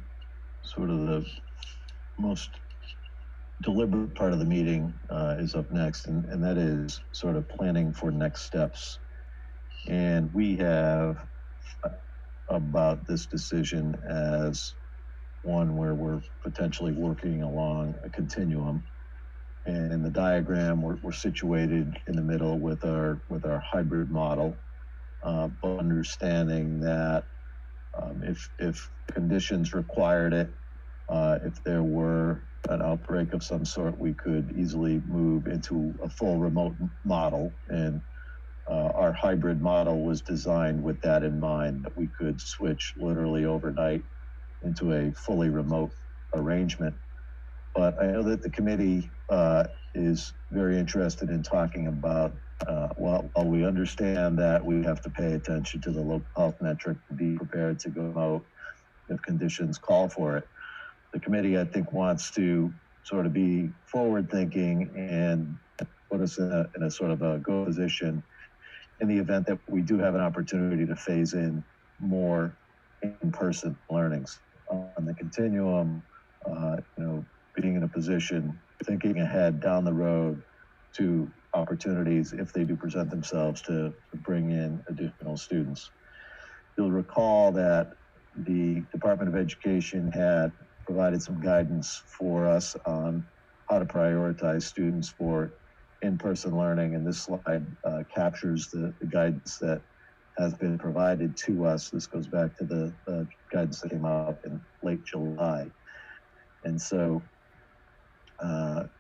sort of the most deliberate part of the meeting is up next, and that is sort of planning for next steps. And we have about this decision as one where we're potentially working along a continuum. And in the diagram, we're situated in the middle with our hybrid model, but understanding that if conditions required it, if there were an outbreak of some sort, we could easily move into a full remote model. And our hybrid model was designed with that in mind, that we could switch literally overnight into a fully remote arrangement. But I know that the committee is very interested in talking about, while we understand that we have to pay attention to the local health metric to be prepared to go remote if conditions call for it. The committee, I think, wants to sort of be forward thinking and put us in a sort of a go position in the event that we do have an opportunity to phase in more in-person learnings. On the continuum, being in a position, thinking ahead down the road to opportunities if they do present themselves to bring in additional students. you'll recall that the Department of Education had provided some guidance for us on how to prioritize students for in-person learning, and this slide captures the guidance that has been provided to us. This goes back to the guidance that came out in late July. And so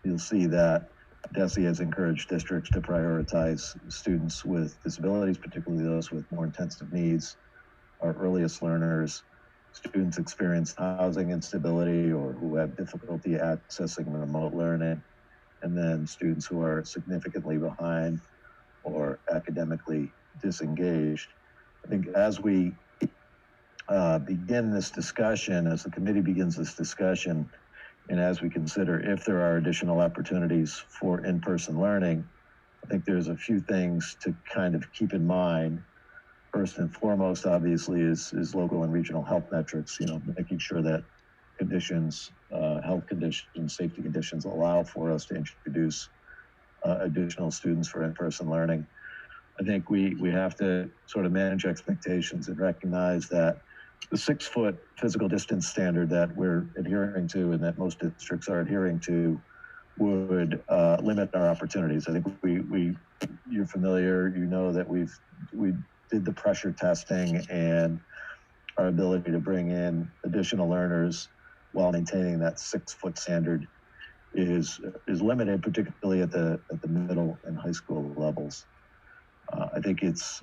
you'll see that DESE has encouraged districts to prioritize students with disabilities, particularly those with more intensive needs, our earliest learners, students experience housing instability or who have difficulty accessing remote learning, and then students who are significantly behind or academically disengaged. I think as we begin this discussion, as the committee begins this discussion, and as we consider if there are additional opportunities for in-person learning, I think there's a few things to kind of keep in mind. First and foremost, obviously, is local and regional health metrics, making sure that conditions, health conditions, safety conditions allow for us to introduce additional students for in-person learning. I think we have to sort of manage expectations and recognize that the 6-foot physical distance standard that we're adhering to and that most districts are adhering to would limit our opportunities. I think you're familiar, that we did the pressure testing, and our ability to bring in additional learners while maintaining that 6-foot standard is limited, particularly at the middle and high school levels. I think it's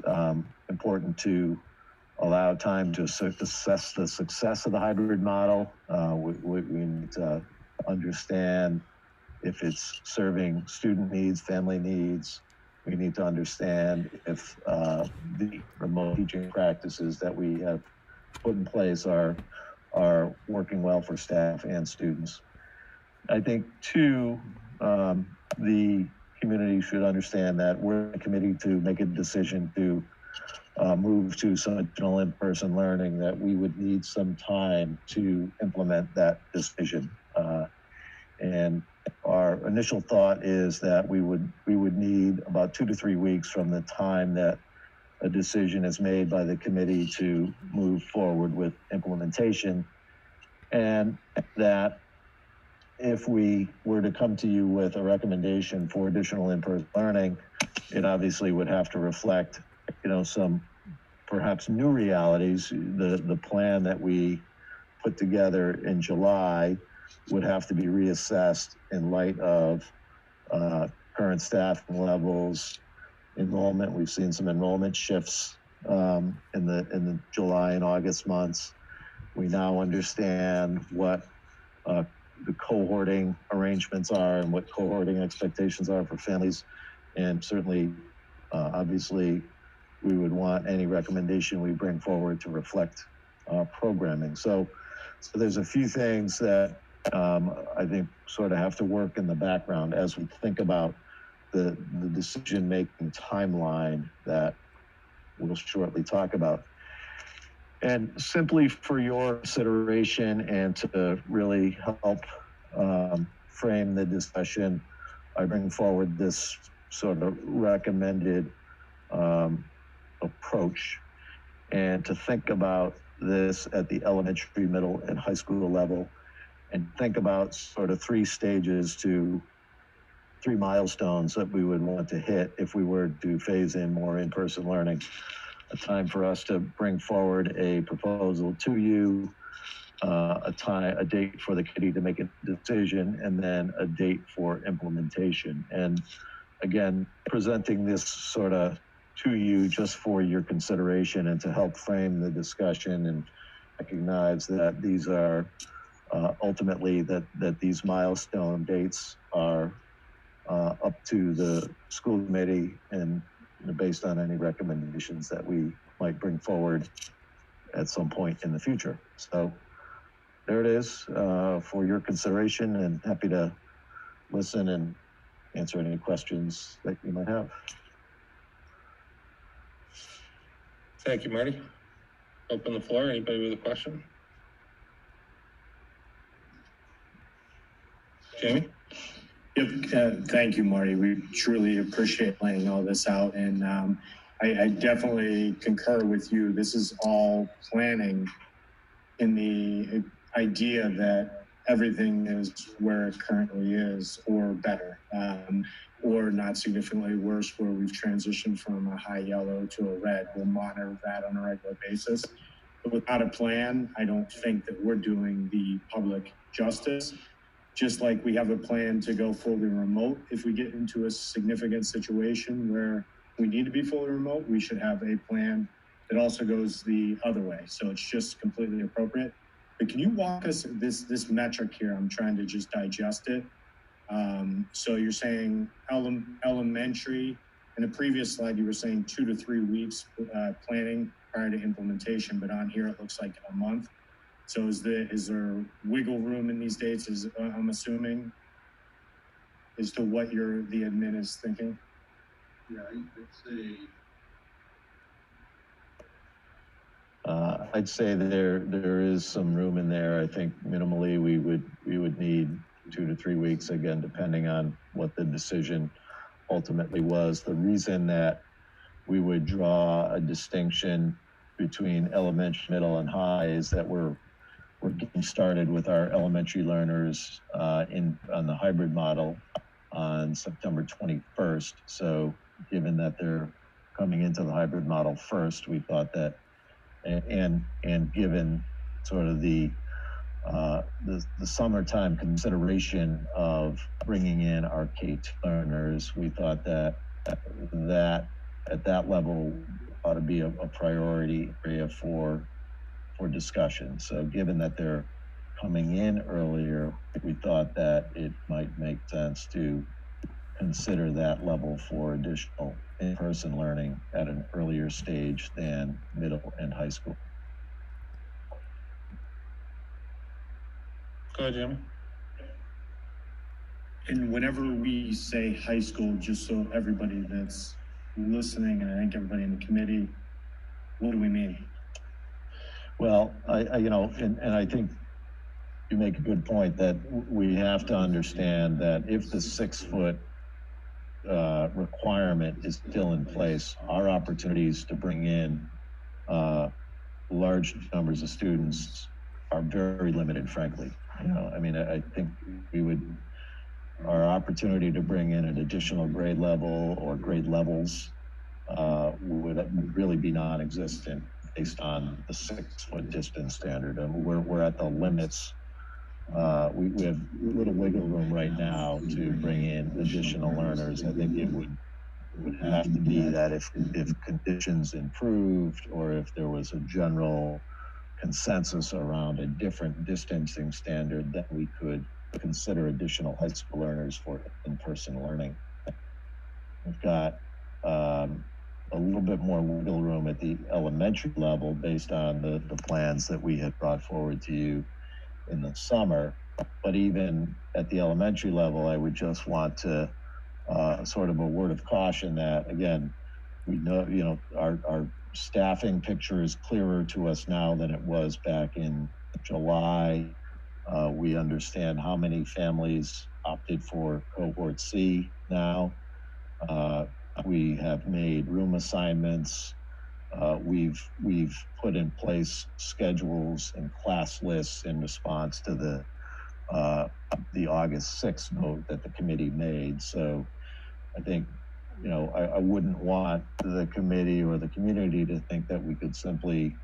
important to allow time to assess the success of the hybrid model. We need to understand if it's serving student needs, family needs. We need to understand if the remote teaching practices that we have put in place are working well for staff and students. I think too, the community should understand that we're a committee to make a decision to move to some additional in-person learning, that we would need some time to implement that decision. And our initial thought is that we would need about 2 to 3 weeks from the time that a decision is made by the committee to move forward with implementation, and that if we were to come to you with a recommendation for additional in-person learning, it obviously would have to reflect, some perhaps new realities. The plan that we put together in July would have to be reassessed in light of current staffing levels, enrollment. We've seen some enrollment shifts in the July and August months. We now understand what the cohorting arrangements are and what cohorting expectations are for families. And certainly, obviously, we would want any recommendation we bring forward to reflect programming. So there's a few things that I think sort of have to work in the background as we think about the decision-making timeline that we'll shortly talk about. And simply for your consideration and to really help frame the discussion, I bring forward this sort of recommended approach, and to think about this at the elementary, middle, and high school level, and think about sort of 3 stages to 3 milestones that we would want to hit if we were to phase in more in-person learning. A time for us to bring forward a proposal to you, a date for the committee to make a decision, and then a date for implementation. And again, presenting this sort of to you just for your consideration and to help frame the discussion, and recognize that these are ultimately that these milestone dates are up to the school committee, and based on any recommendations that we might bring forward at some point in the future. So there it is for your consideration, and happy to listen and answer any questions that you might have. Thank you, Marty. Open the floor. Anybody with a question? Jamie? Yep, thank you, Marty. We truly appreciate laying all this out. And I definitely concur with you. This is all planning in the idea that everything is where it currently is or better, or not significantly worse where we've transitioned from a high yellow to a red. We'll monitor that on a regular basis. But without a plan, I don't think that we're doing the public justice. Just like we have a plan to go fully remote, if we get into a significant situation where we need to be fully remote, we should have a plan that also goes the other way. So it's just completely appropriate. But can you walk us this metric here? I'm trying to just digest it. So you're saying elementary. In the previous slide, you were saying 2 to 3 weeks planning prior to implementation, but on here it looks like a month. So is there wiggle room in these dates? I'm assuming as to what the admin is thinking. Yeah, I'd say there is some room in there. I think minimally we would need 2 to 3 weeks, again, depending on what the decision ultimately was. The reason that we would draw a distinction between elementary, middle, and high is that we're getting started with our elementary learners on the hybrid model on September 21st. So given that they're coming into the hybrid model first, we thought that, and given sort of the summertime consideration of bringing in our K2 learners, we thought that at that level ought to be a priority area for discussion. So given that they're coming in earlier, we thought that it might make sense to consider that level for additional in-person learning at an earlier stage than middle and high school. Go ahead, Jimmy. And whenever we say high school, just so everybody that's listening, and I think everybody in the committee, what do we mean? Well, and I think you make a good point that we have to understand that if the 6 foot requirement is still in place, our opportunities to bring in large numbers of students are very limited, frankly. I think our opportunity to bring in an additional grade level or grade levels would really be non-existent based on the 6 foot distance standard. And we're at the limits. We have little wiggle room right now to bring in additional learners. I think it would have to be that if conditions improved or if there was a general consensus around a different distancing standard, that we could consider additional high school learners for in-person learning. We've got a little bit more wiggle room at the elementary level based on the plans that we had brought forward to you in the summer. But even at the elementary level, I would just want to sort of a word of caution that, again, we know, our staffing picture is clearer to us now than it was back in July. We understand how many families opted for cohort C now. We have made room assignments. We've put in place schedules and class lists in response to the August 6th vote that the committee made. So I think, I wouldn't want the committee or the community to think that we could simply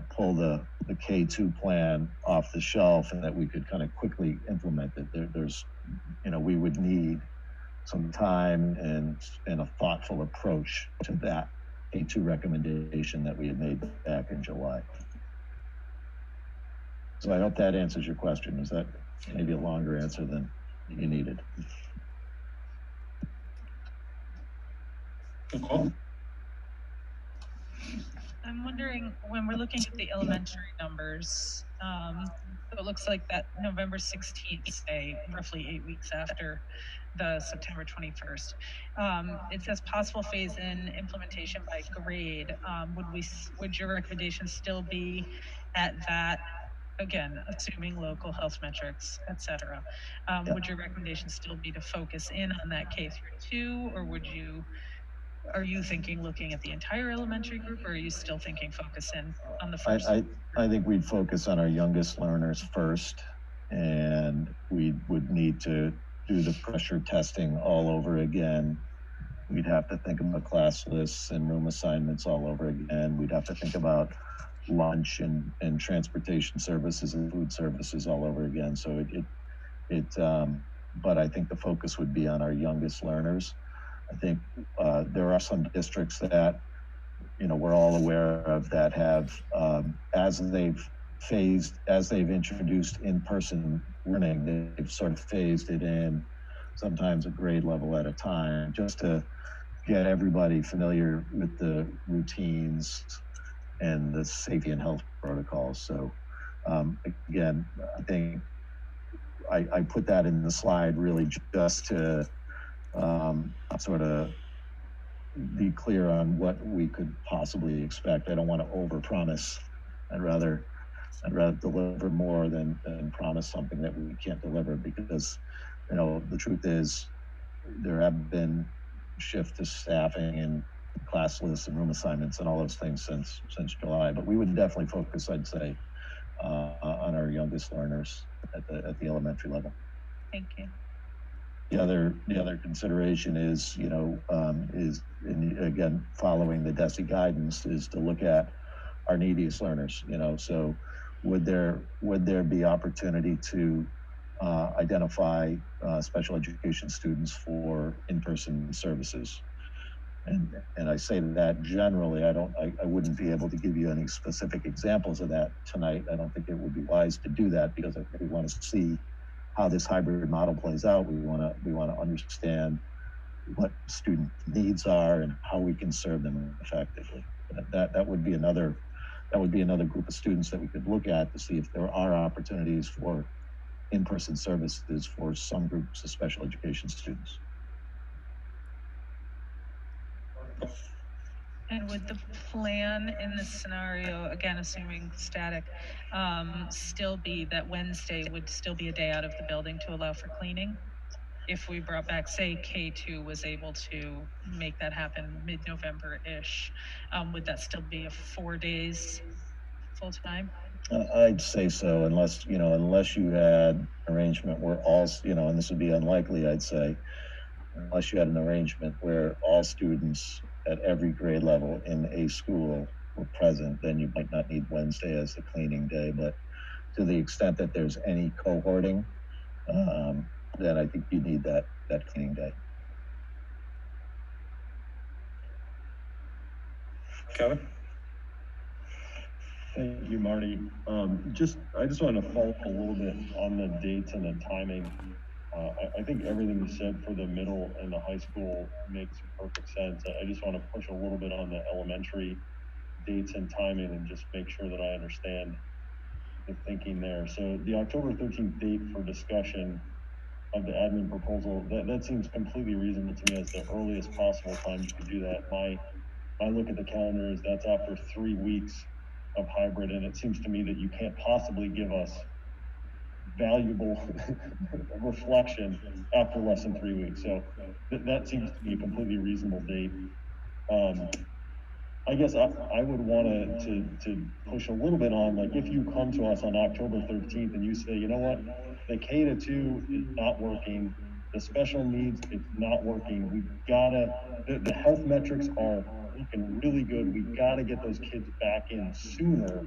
pull the K2 plan off the shelf and that we could kind of quickly implement it. We would need some time and a thoughtful approach to that K2 recommendation that we had made back in July. So I hope that answers your question. Is that maybe a longer answer than you needed? Nicole? I'm wondering, when we're looking at the elementary numbers, so it looks like that November 16th, say roughly 8 weeks after the September 21st. It says possible phase-in implementation by grade. Would your recommendation still be at that, again, assuming local health metrics, et cetera? Would your recommendation still be to focus in on that K through 2, or would you are you thinking looking at the entire elementary group, or are you still thinking focus in on the first? I think we'd focus on our youngest learners first, and we would need to do the pressure testing all over again. We'd have to think about class lists and room assignments all over again. We'd have to think about lunch and transportation services and food services all over again. So but I think the focus would be on our youngest learners. I think there are some districts that, we're all aware of that have, as they've introduced in-person learning, they've sort of phased it in, sometimes a grade level at a time, just to get everybody familiar with the routines and the safety and health protocols. So again, I think I put that in the slide really just to sort of be clear on what we could possibly expect. I don't want to overpromise. I'd rather deliver more than promise something that we can't deliver, because the truth is there have been shift to staffing and class lists and room assignments and all those things since July. But we would definitely focus, I'd say, on our youngest learners at the elementary level. Thank you. The other consideration is, again, following the DESE guidance, is to look at our neediest learners. So would there be opportunity to identify special education students for in-person services? And I say that generally. I wouldn't be able to give you any specific examples of that tonight. I don't think it would be wise to do that, because I think we want to see how this hybrid model plays out. We want to understand what student needs are and how we can serve them effectively. That would be another group of students that we could look at to see if there are opportunities for in-person services for some groups of special education students. And would the plan in this scenario, again, assuming static, still be that Wednesday would still be a day out of the building to allow for cleaning? If we brought back, say, K2 was able to make that happen mid-November-ish, would that still be a 4 days full time? I'd say so, unless you had an arrangement where all, and this would be unlikely, I'd say, unless you had an arrangement where all students at every grade level in a school were present, then you might not need Wednesday as the cleaning day. But to the extent that there's any cohorting, then I think you need that cleaning day. Kevin? Thank you, Marty. I just want to follow up a little bit on the dates and the timing. I think everything you said for the middle and the high school makes perfect sense. I just want to push a little bit on the elementary dates and timing and just make sure that I understand the thinking there. So the October 13th date for discussion of the admin proposal, that seems completely reasonable to me as the earliest possible time you could do that. My look at the calendar is that's after 3 weeks of hybrid, and it seems to me that you can't possibly give us valuable reflection after less than 3 weeks. So that seems to be a completely reasonable date. I guess I would want to push a little bit on, like, if you come to us on October 13th and you say, you know what, the K-2 is not working, the special needs, it's not working, the health metrics are looking really good, we gotta get those kids back in sooner.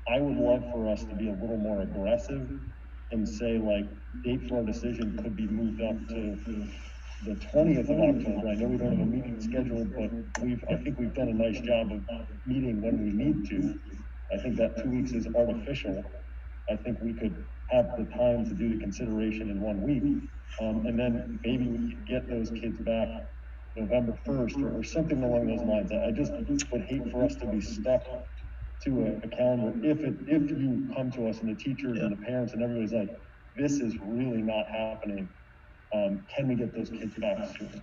I would love for us to be a little more aggressive and say, like, date for our decision could be moved up to the 20th of October. I know we don't have a meeting scheduled, but I think we've done a nice job of meeting when we need to. I think that 2 weeks is artificial. I think we could have the time to do the consideration in 1 week. And then maybe we could get those kids back November 1st or something along those lines. I just would hate for us to be stuck to a calendar if you come to us and the teachers and the parents and everybody's like, this is really not happening. Can we get those kids back sooner?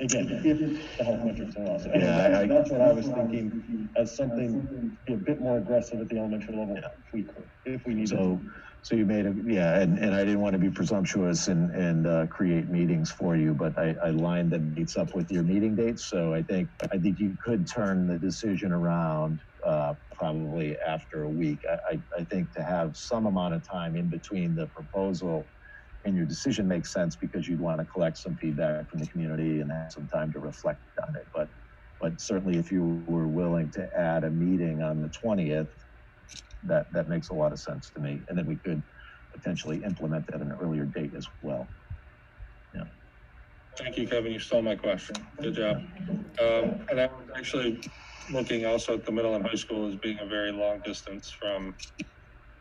Again, if the health metrics allow. So Yeah, that's what I was thinking, as something to be a bit more aggressive at the elementary level, if we could, if we needed to. So you made and I didn't want to be presumptuous and create meetings for you, but I lined the dates up with your meeting dates. So I think you could turn the decision around probably after a week. I think to have some amount of time in between the proposal and your decision makes sense because you'd want to collect some feedback from the community and have some time to reflect on it. But certainly if you were willing to add a meeting on the 20th, that makes a lot of sense to me. And then we could potentially implement that at an earlier date as well. Yeah. Thank you, Kevin. You stole my question. Good job. And I was actually looking also at the middle and high school as being a very long distance from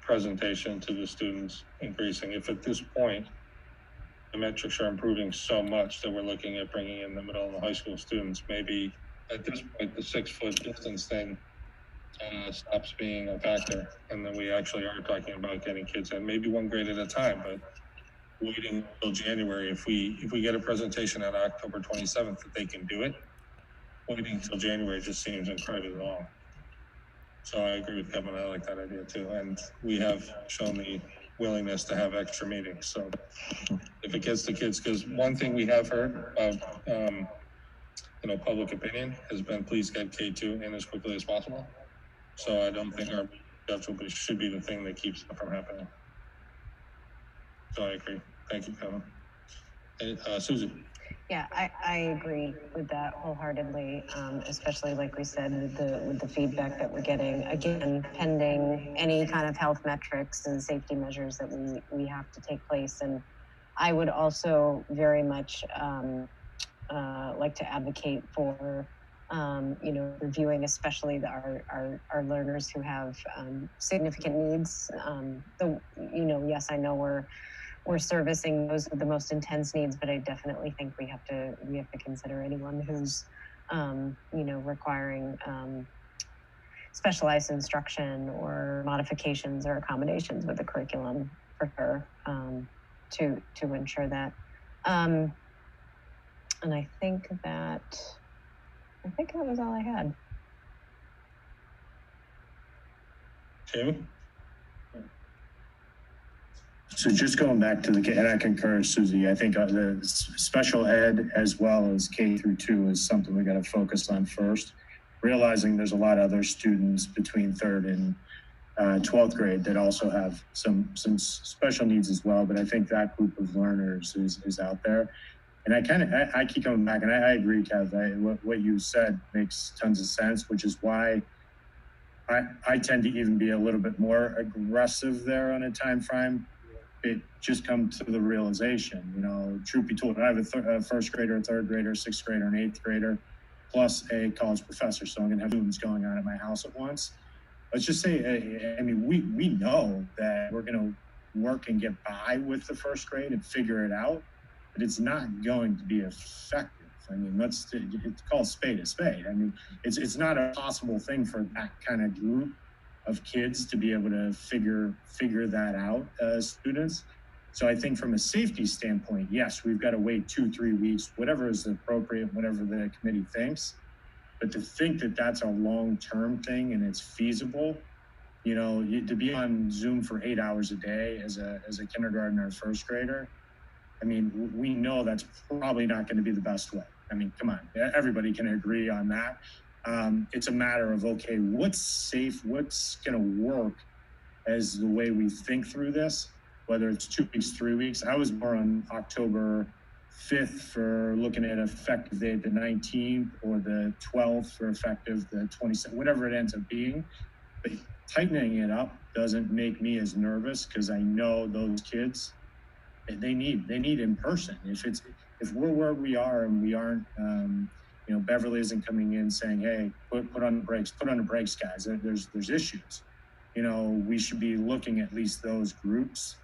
presentation to the students increasing. If at this point, the metrics are improving so much that we're looking at bringing in the middle and the high school students, maybe at this point, the 6-foot distance thing stops being a factor. And then we actually are talking about getting kids in maybe one grade at a time, but waiting until January. If we get a presentation on October 27th that they can do it, waiting until January just seems incredibly long. So I agree with Kevin. I like that idea too. And we have shown the willingness to have extra meetings. So if it gets the kids, because one thing we have heard about, public opinion has been please get K2 in as quickly as possible. So I don't think our schedule should be the thing that keeps that from happening. So I agree. Thank you, Kevin. And, Susie. Yeah, I agree with that wholeheartedly, especially like we said with the feedback that we're getting, again, pending any kind of health metrics and safety measures that we have to take place. And I would also very much like to advocate for reviewing especially our learners who have significant needs. Yes, I know we're servicing those with the most intense needs, but I definitely think we have to consider anyone who's requiring specialized instruction or modifications or accommodations with the curriculum for sure, to ensure that. And I think that was all I had. Jamie? So just going back to and I concur, Susie, I think the special ed as well as K through 2 is something we got to focus on first, realizing there's a lot of other students between 3rd and 12th grade that also have some special needs as well. But I think that group of learners is out there. And I keep coming back, and I agree, Kev, what you said makes tons of sense, which is why I tend to even be a little bit more aggressive there on a time frame. It just comes to the realization, truth be told, I have a first grader, a third grader, sixth grader, an eighth grader, plus a college professor. So I'm going to have students going on at my house at once. Let's just say, we know that we're going to work and get by with the first grade and figure it out, but it's not going to be effective. Let's call a spade a spade. It's not a possible thing for that kind of group of kids to be able to figure that out as students. So I think from a safety standpoint, yes, we've got to wait 2-3 weeks, whatever is appropriate, whatever the committee thinks. But to think that that's a long-term thing and it's feasible, to be on Zoom for 8 hours a day as a kindergartner or first grader, we know that's probably not going to be the best way. Come on, everybody can agree on that. It's a matter of, okay, what's safe, what's going to work as the way we think through this, whether it's 2 weeks, 3 weeks. I was more on October 5th for looking at effective date, the 19th, or the 12th for effective, the 27th, whatever it ends up being. But tightening it up doesn't make me as nervous because I know those kids, they need in person. If we're where we are and we aren't, Beverly isn't coming in saying, hey, put on the brakes, guys. There's issues. We should be looking at least those groups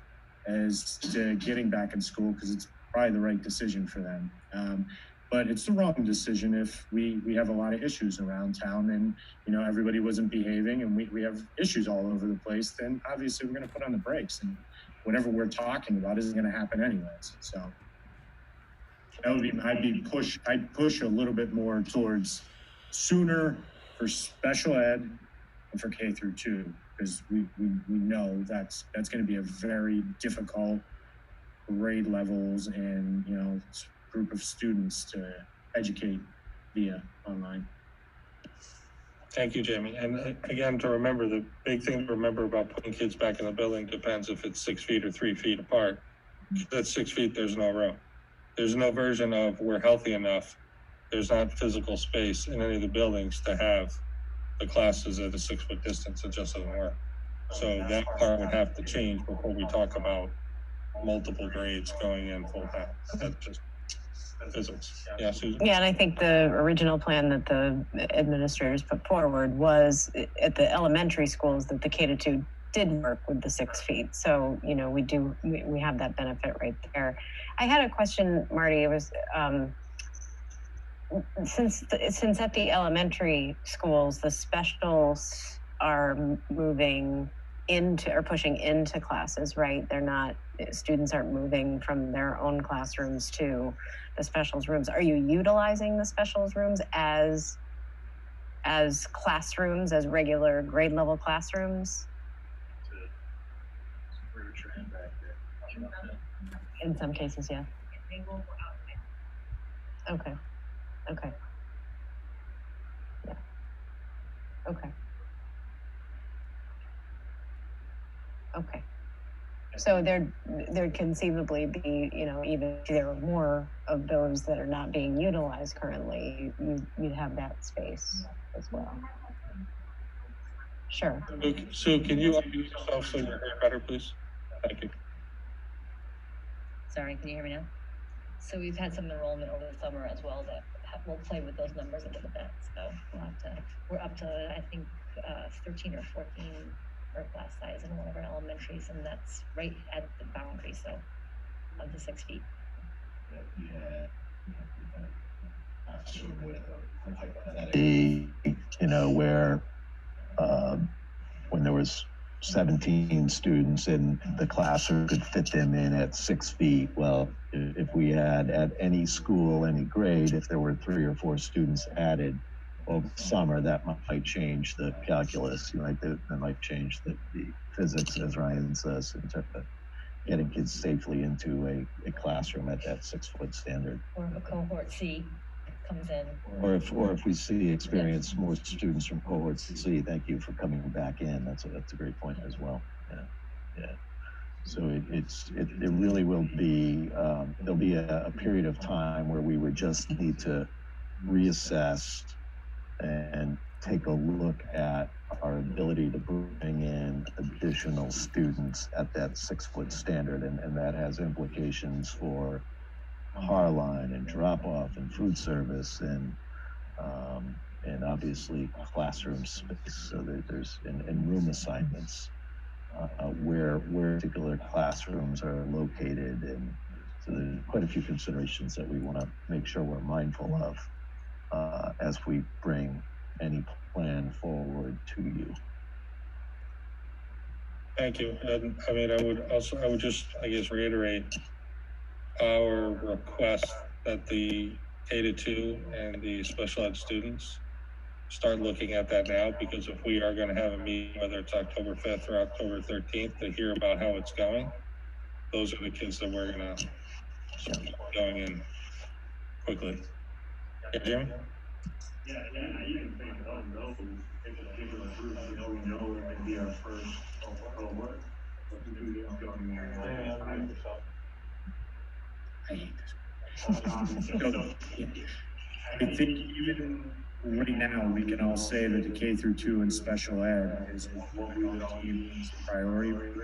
as to getting back in school because it's probably the right decision for them. But it's the wrong decision if we have a lot of issues around town and, everybody wasn't behaving and we have issues all over the place, then obviously we're going to put on the brakes and whatever we're talking about isn't going to happen anyways. So. That would be, I'd push a little bit more towards sooner for special ed and for K through 2, because we know that's going to be a very difficult grade levels and, you know, group of students to educate via online. Thank you, Jamie. And again, to remember, the big thing to remember about putting kids back in the building depends if it's 6 feet or 3 feet apart. If it's 6 feet, there's no room. There's no version of we're healthy enough. There's not physical space in any of the buildings to have the classes at a 6 foot distance. It just doesn't work. So that part would have to change before we talk about multiple grades going in full time. That's just physics. Yeah, Susan? Yeah, and I think the original plan that the administrators put forward was at the elementary schools that the K-2 did work with the 6 feet. So, you know, we have that benefit right there. I had a question, Marty. It was, since at the elementary schools, the specials are moving into or pushing into classes, right? They're not, students aren't moving from their own classrooms to the specials rooms. Are you utilizing the specials rooms as classrooms, as regular grade level classrooms? In some cases, yeah. Okay. Okay. Yeah. Okay. Okay. So there'd conceivably be, you know, even if there are more of those that are not being utilized currently, you'd have that space as well. Sure. Sue, can you unmute yourself so you're heard better, please? Thank you. Sorry, can you hear me now? So we've had some enrollment over the summer as well that we'll play with those numbers a little bit. So we're up to I think 13 or 14 per class size in one of our elementaries, and that's right at the boundary, so of the 6 feet. You know, where when there was 17 students in the classroom could fit them in at 6 feet. Well, if we had at any school, any grade, if there were 3 or 4 students added over summer, that might change the calculus. You know, that might change the physics, as Ryan says, in terms of getting kids safely into a classroom at that 6 foot standard. Or if a cohort C comes in. Or if we experience more students from cohort C, thank you for coming back in. That's a great point as well. Yeah. So it really will be, there'll be a period of time where we would just need to reassess and take a look at our ability to bring in additional students at that 6 foot standard. And that has implications for car line and drop off and food service and obviously classroom space. So there's and room assignments where particular classrooms are located, and so there's quite a few considerations that we want to make sure we're mindful of as we bring any plan forward to you. Thank you. And I mean, I would just, I guess, reiterate our request that the K-2 and the special ed students start looking at that now, because if we are going to have a meeting, whether it's October 5th or October 13th, to hear about how it's going, those are the kids that we're going to start going in quickly. Yeah, Jimmy? Yeah, I even think of those in particular groups, we know it can be our first cohort of students going in. I hate this. I think even right now, we can all say that the K-2 and special ed is what we all deem as a priority.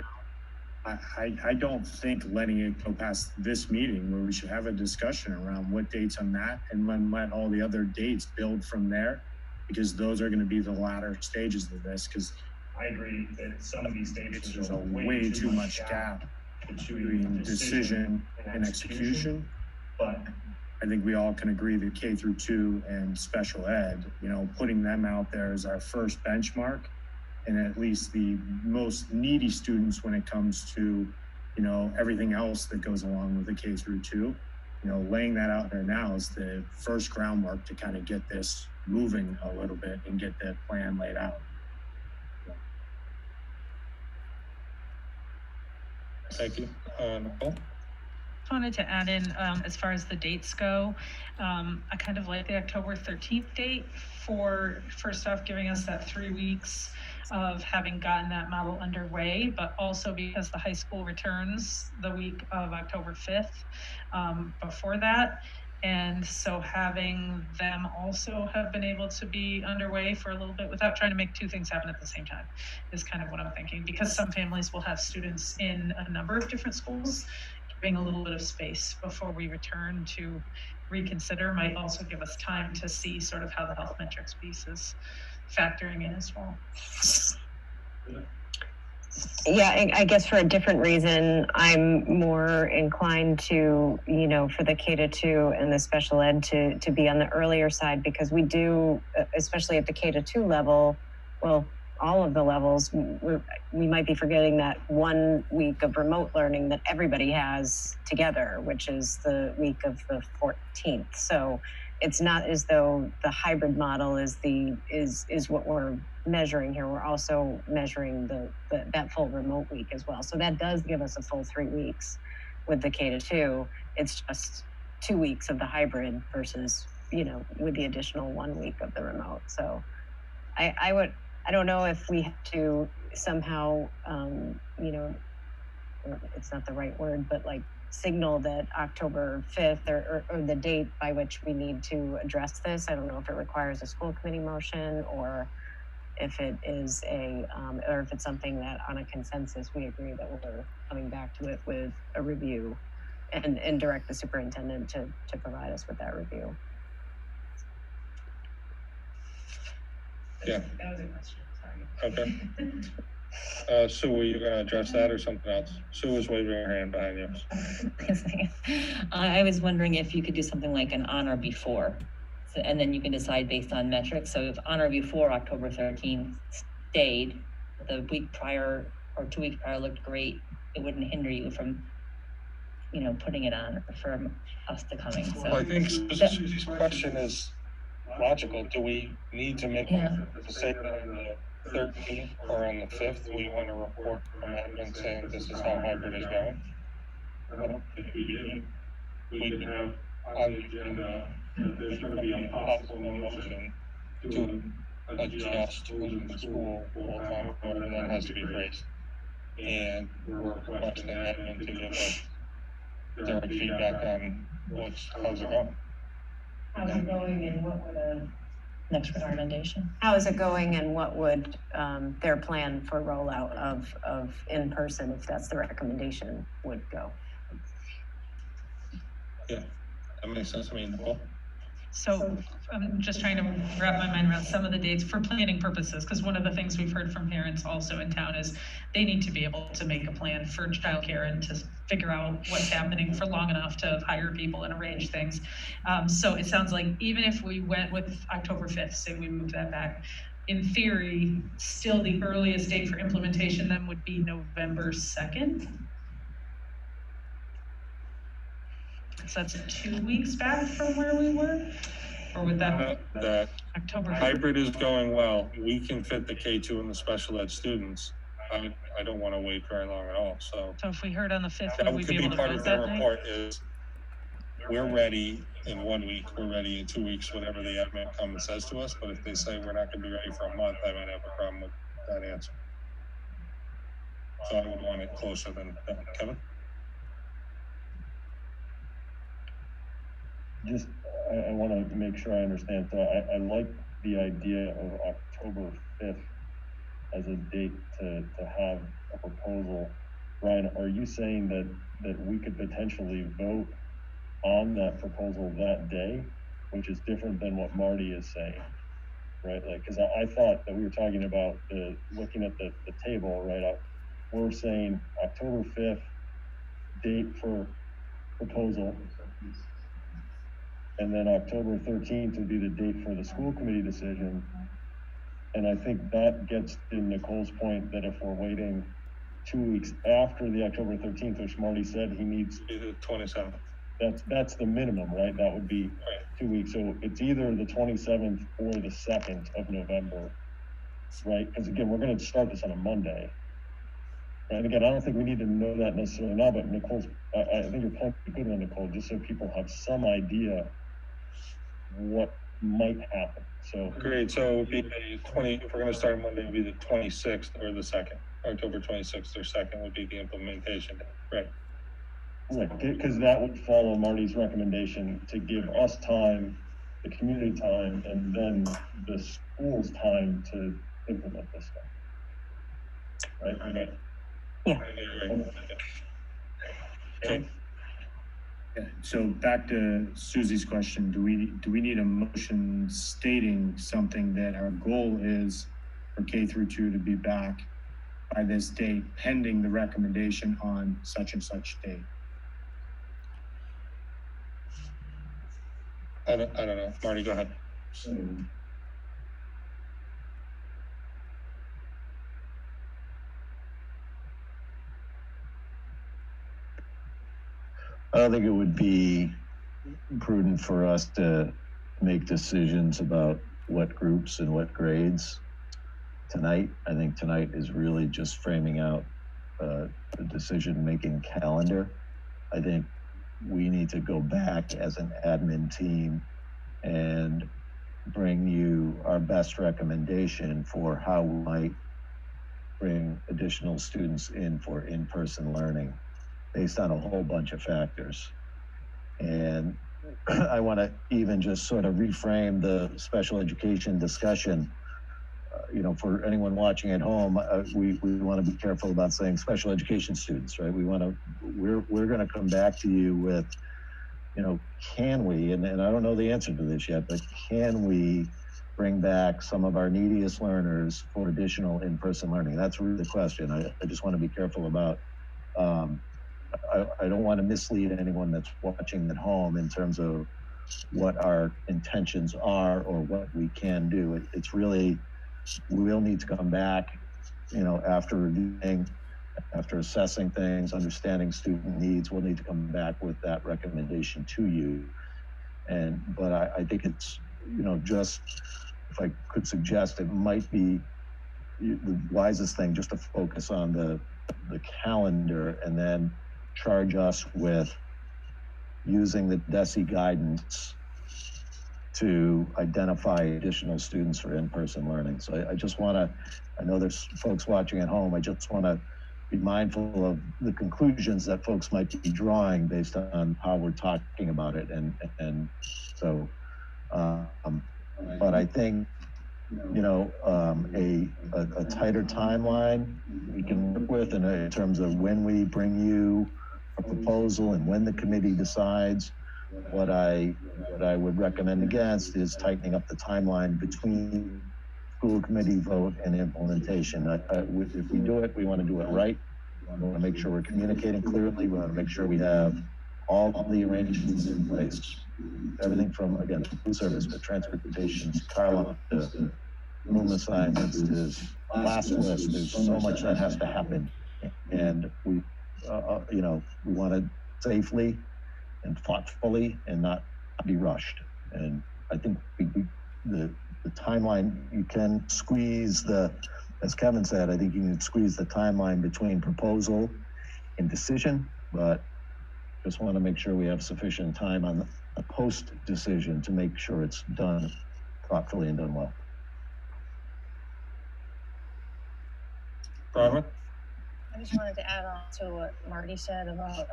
I don't think letting it go past this meeting where we should have a discussion around what dates on that and then let all the other dates build from there, because those are going to be the latter stages of this. Because I agree that some of these stages there's a way too much gap between decision and execution, but I think we all can agree that K-2 and special ed, you know, putting them out there as our first benchmark, and at least the most needy students when it comes to, you know, everything else that goes along with the K-2, laying that out there now is the first groundwork to kind of get this moving a little bit and get that plan laid out. Thank you. Nicole? Just wanted to add in, as far as the dates go, I kind of like the October 13th date for, first off, giving us that 3 weeks of having gotten that model underway, but also because the high school returns the week of October 5th before that. And so having them also have been able to be underway for a little bit without trying to make two things happen at the same time is kind of what I'm thinking, because some families will have students in a number of different schools. Giving a little bit of space before we return to reconsider might also give us time to see sort of how the health metrics piece is factoring in as well. Yeah, I guess for a different reason, I'm more inclined to, for the K-2 and the special ed to be on the earlier side, because we do, especially at the K-2 level, well, all of the levels, we might be forgetting that 1 week of remote learning that everybody has together, which is the week of the 14th. So it's not as though the hybrid model is what we're measuring here. We're also measuring that full remote week as well. So that does give us a full 3 weeks with the K-2. It's just 2 weeks of the hybrid versus, with the additional 1 week of the remote. So I don't know if we have to somehow, it's not the right word, but like signal that October 5th or the date by which we need to address this. I don't know if it requires a school committee motion or if it is or if it's something that on a consensus, we agree that we're coming back to it with a review and direct the superintendent to provide us with that review. Yeah. That was a question, sorry. Okay. Sue, were you going to address that or something else? Sue was waving her hand behind you. I was wondering if you could do something like an on or before, and then you can decide based on metrics. So if on or before October 13th stayed, the week prior or 2 weeks prior looked great, it wouldn't hinder you from, putting it on for us to coming. So well, I think Susie's question is logical. Do we need to make to say that on the 13th or on the 5th we want to report from admin saying this is how hybrid is going? I don't think we did. We could have on the agenda that there's going to be a possible motion to adjust moving the school full time, whatever that has to be phrased. And we're requesting admin to give us their feedback on how's it going. How's it going and what would a next recommendation? How is it going and what would their plan for rollout of in-person, if that's the recommendation, would go? Yeah, that makes sense. I mean, Nicole? So I'm just trying to wrap my mind around some of the dates for planning purposes, because one of the things we've heard from parents also in town is they need to be able to make a plan for childcare and to figure out what's happening for long enough to hire people and arrange things. So it sounds like even if we went with October 5th, say we moved that back, in theory, still the earliest date for implementation then would be November 2nd. So that's 2 weeks back from where we were? Or would that October? Hybrid is going well. We can fit the K-2 and the special ed students. I don't want to wait very long at all. So if we heard on the 5th, that would we could be able be to part vote of that their night? report is we're ready in 1 week, we're ready in 2 weeks, whatever the admin comes and says to us. But if they say we're not going to be ready for a month, I might have a problem with that answer. So I would want it closer than that. Kevin? Just, I want to make sure I understand. So I like the idea of October 5th as a date to have a proposal. Ryan, are you saying that we could potentially vote on that proposal that day, which is different than what Marty is saying, right? Like, because I thought that we were talking about looking at the table, right? We're saying October 5th, date for proposal. And then October 13th would be the date for the school committee decision. And I think that gets to Nicole's point that if we're waiting 2 weeks after the October 13th, which Marty said he needs. The 27th. That's the minimum, right? That would be 2 weeks. So it's either the 27th or the 2nd of November, right? Because again, we're going to start this on a Monday. And again, I don't think we need to know that necessarily now, but Nicole's, I think your point is a good one, Nicole, just so people have some idea what might happen. So Great. So it would be the 20, if we're going to start Monday, it would be the 26th or the 2nd. October 26th or 2nd would be the implementation day. Right. Right, because that would follow Marty's recommendation to give us time, the community time, and then the school's time to implement this stuff. Right? Okay. Yeah. Okay. Yeah, so back to Susie's question, do we need a motion stating something that our goal is for K through 2 to be back by this date, pending the recommendation on such and such date? I don't know. Marty, go ahead. I don't think it would be prudent for us to make decisions about what groups and what grades tonight. I think tonight is really just framing out the decision-making calendar. I think we need to go back as an admin team and bring you our best recommendation for how we might bring additional students in for in-person learning based on a whole bunch of factors. And I want to even just sort of reframe the special education discussion. For anyone watching at home, we want to be careful about saying special education students, right? We're going to come back to you with, can we, and I don't know the answer to this yet, but can we bring back some of our neediest learners for additional in-person learning? That's really the question. I just want to be careful about, I don't want to mislead anyone that's watching at home in terms of what our intentions are or what we can do. It's really, we'll need to come back, after reviewing, after assessing things, understanding student needs, we'll need to come back with that recommendation to you. But I think it's, just, if I could suggest, it might be the wisest thing just to focus on the calendar and then charge us with using the DESE guidance to identify additional students for in-person learning. So I just want to, I know there's folks watching at home, I just want to be mindful of the conclusions that folks might be drawing based on how we're talking about it. And so, but I think, a tighter timeline we can work with in terms of when we bring you a proposal and when the committee decides. What I would recommend against is tightening up the timeline between school committee vote and implementation. If we do it, we want to do it right. We want to make sure we're communicating clearly. We want to make sure we have all the arrangements in place. Everything from, again, food service to transportation to car lot to room assignments to class list. There's so much that has to happen. And we want to safely and thoughtfully and not be rushed. And I think the timeline, you can squeeze as Kevin said, I think you can squeeze the timeline between proposal and decision, but just want to make sure we have sufficient time on the post decision to make sure it's done thoughtfully and done well. Bronwyn? I just wanted to add on to what Marty said about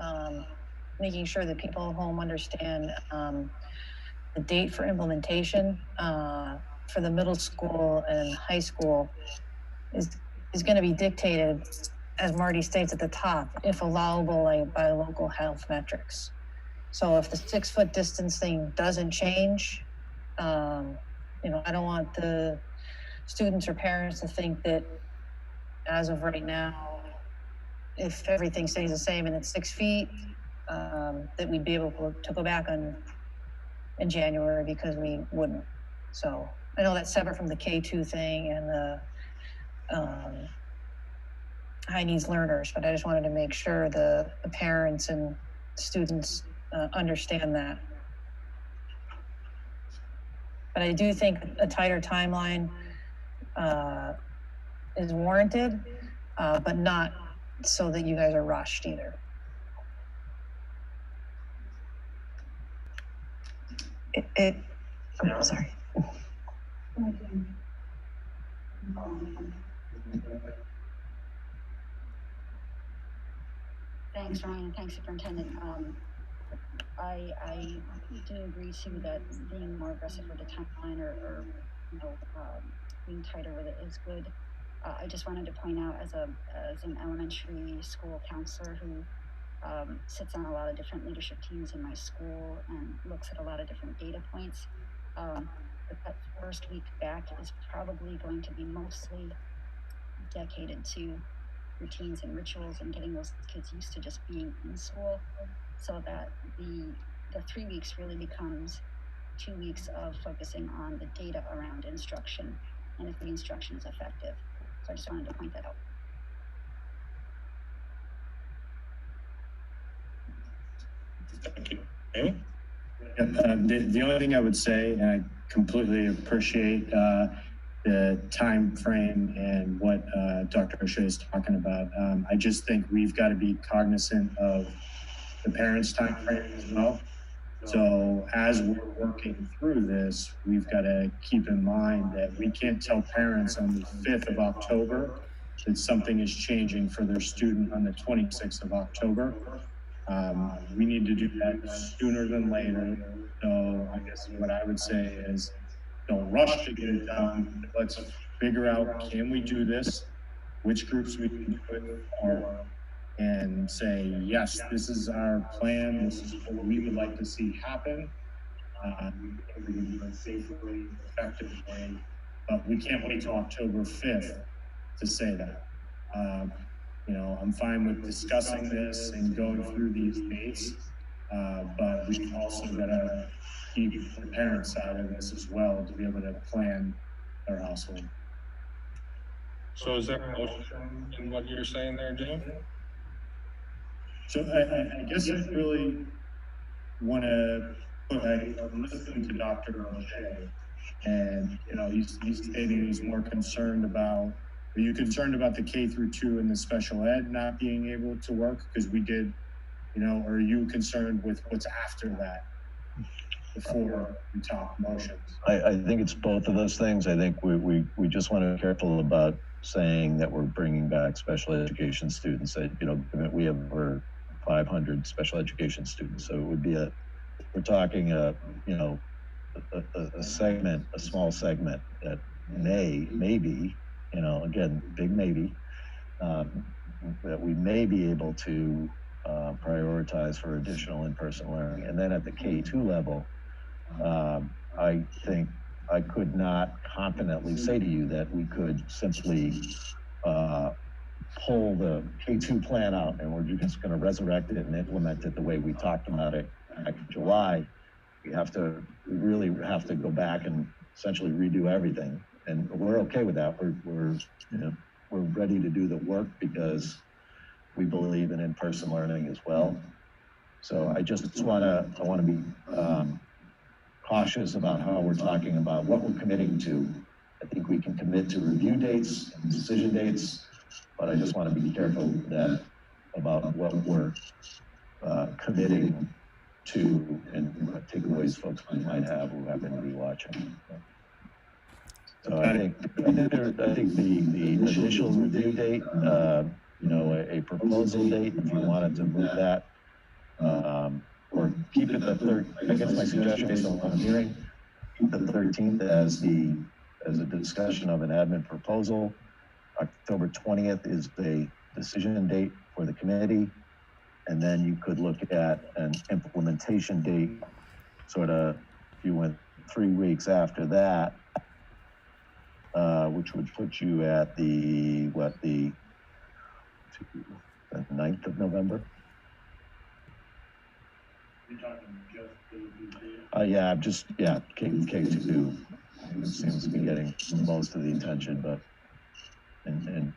making sure that people at home understand the date for implementation for the middle school and high school is going to be dictated, as Marty states at the top, if allowable by local health metrics. So if the 6 foot distance thing doesn't change, I don't want the students or parents to think that as of right now, if everything stays the same and it's 6 feet, that we'd be able to go back in January, because we wouldn't. So I know that's separate from the K2 thing and the high needs learners, but I just wanted to make sure the parents and students understand that. But I do think a tighter timeline is warranted, but not so that you guys are rushed either. I'm sorry. Thanks, Ryan. Thanks, Superintendent. I do agree too that being more aggressive with the timeline or being tighter with it is good. I just wanted to point out as an elementary school counselor who sits on a lot of different leadership teams in my school and looks at a lot of different data points. That first week back is probably going to be mostly dedicated to routines and rituals and getting those kids used to just being in school, so that the 3 weeks really becomes 2 weeks of focusing on the data around instruction and if the instruction is effective. So I just wanted to point that out. Thank you. Amy? The only thing I would say, and I completely appreciate the time frame and what Dr. O'Shea is talking about. I just think we've got to be cognizant of the parents' time frame as well. So as we're working through this, we've got to keep in mind that we can't tell parents on the 5th of October that something is changing for their student on the 26th of October. We need to do that sooner than later. So I guess what I would say is don't rush to get it done. Let's figure out, can we do this? Which groups we can do it for? And say, yes, this is our plan. This is what we would like to see happen. We can do it safely, effectively, but we can't wait till October 5th to say that. I'm fine with discussing this and going through these dates, but we also got to keep the parent side of this as well to be able to plan their household. So is there a motion in what you're saying there, Jim? So I guess I really want to I'm listening to Dr. O'Shea, and he's stating he's more concerned about. Are you concerned about the K through 2 and the special ed not being able to work because we did, or are you concerned with what's after that before we talk motions? I think it's both of those things. I think we just want to be careful about saying that we're bringing back special education students. That we have over 500 special education students, so it would be we're talking a segment, a small segment that maybe, again, big maybe, that we may be able to prioritize for additional in-person learning. And then at the K2 level, I think I could not confidently say to you that we could simply pull the K2 plan out and we're just going to resurrect it and implement it the way we talked about it back in July. We really have to go back and essentially redo everything, and we're okay with that. We're ready to do the work because we believe in in-person learning as well. So I want to be cautious about how we're talking about what we're committing to. I think we can commit to review dates and decision dates, but I just want to be careful about what we're committing to and what takeaways folks might have who happen to be watching. So I think the initial review date, a proposal date, if you wanted to move that, or keep it the third. I guess my suggestion based on what I'm hearing, keep the 13th as a discussion of an admin proposal. October 20th is the decision date for the committee. And then you could look at an implementation date, sort of, if you went 3 weeks after that, which would put you at the 9th of November? You're talking just K2 seems to be getting most of the attention, but, and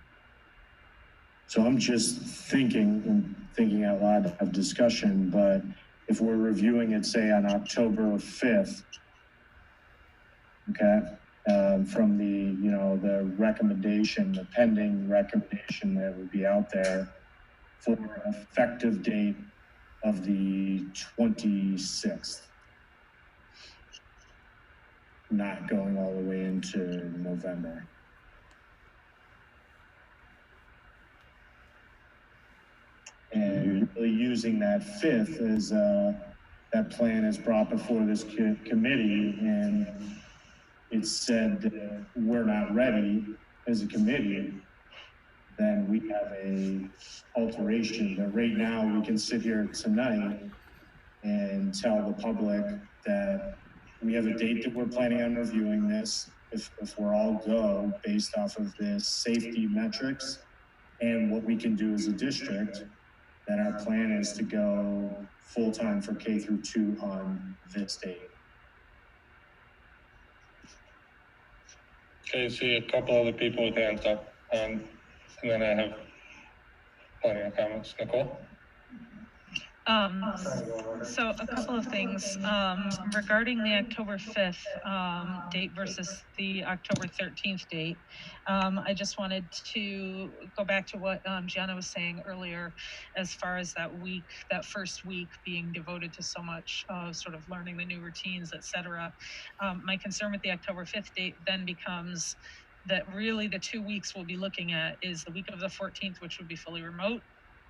So I'm just thinking out loud of discussion, but if we're reviewing it, say on October 5th, okay, from the, you know, the recommendation, the pending recommendation that would be out there for effective date of the 26th, not going all the way into November. And really using that 5th as that plan is brought before this committee, and it's said that we're not ready as a committee, then we have a alteration. But right now, we can sit here tonight and tell the public that we have a date that we're planning on reviewing this. If we're all go based off of this safety metrics and what we can do as a district, then our plan is to go full-time for K through 2 on this date. Okay, I see a couple other people with hands up, and then I have plenty of comments. Nicole? So a couple of things regarding the October 5th date versus the October 13th date. I just wanted to go back to what Gianna was saying earlier, as far as that week, that first week being devoted to so much sort of learning the new routines, etc. My concern with the October 5th date then becomes that really the 2 weeks we'll be looking at is the week of the 14th, which would be fully remote,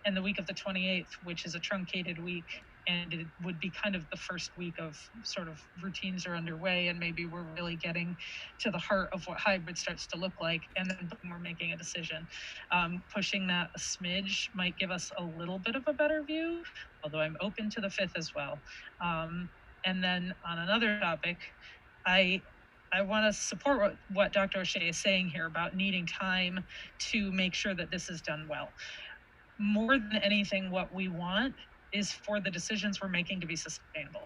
and the week of the 28th, which is a truncated week, and it would be kind of the first week of sort of routines are underway, and maybe we're really getting to the heart of what hybrid starts to look like, and then boom, we're making a decision. Pushing that a smidge might give us a little bit of a better view, although I'm open to the 5th as well. And then on another topic, I want to support what Dr. O'Shea is saying here about needing time to make sure that this is done well. More than anything, what we want is for the decisions we're making to be sustainable.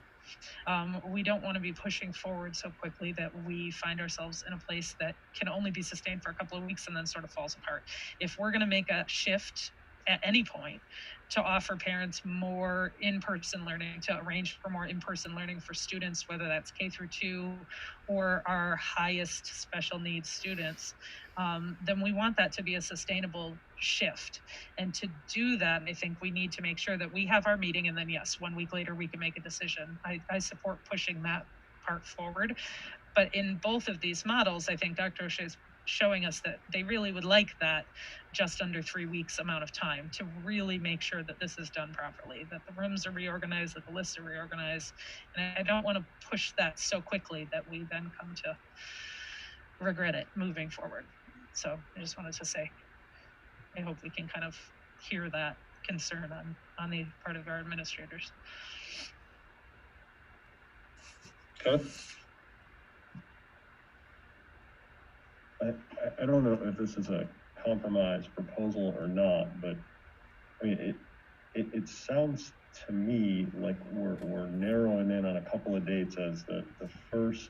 We don't want to be pushing forward so quickly that we find ourselves in a place that can only be sustained for a couple of weeks and then sort of falls apart. If we're going to make a shift at any point to offer parents more in-person learning, to arrange for more in-person learning for students, whether that's K through 2 or our highest special needs students, then we want that to be a sustainable shift. And to do that, I think we need to make sure that we have our meeting, and then yes, 1 week later we can make a decision. I support pushing that part forward. But in both of these models, I think Dr. O'Shea is showing us that they really would like that just under 3 weeks amount of time to really make sure that this is done properly, that the rooms are reorganized, that the lists are reorganized. And I don't want to push that so quickly that we then come to regret it moving forward. So I just wanted to say, I hope we can kind of hear that concern on the part of our administrators. Okay. I don't know if this is a compromise proposal or not, but I mean, it sounds to me like we're narrowing in on a couple of dates as the first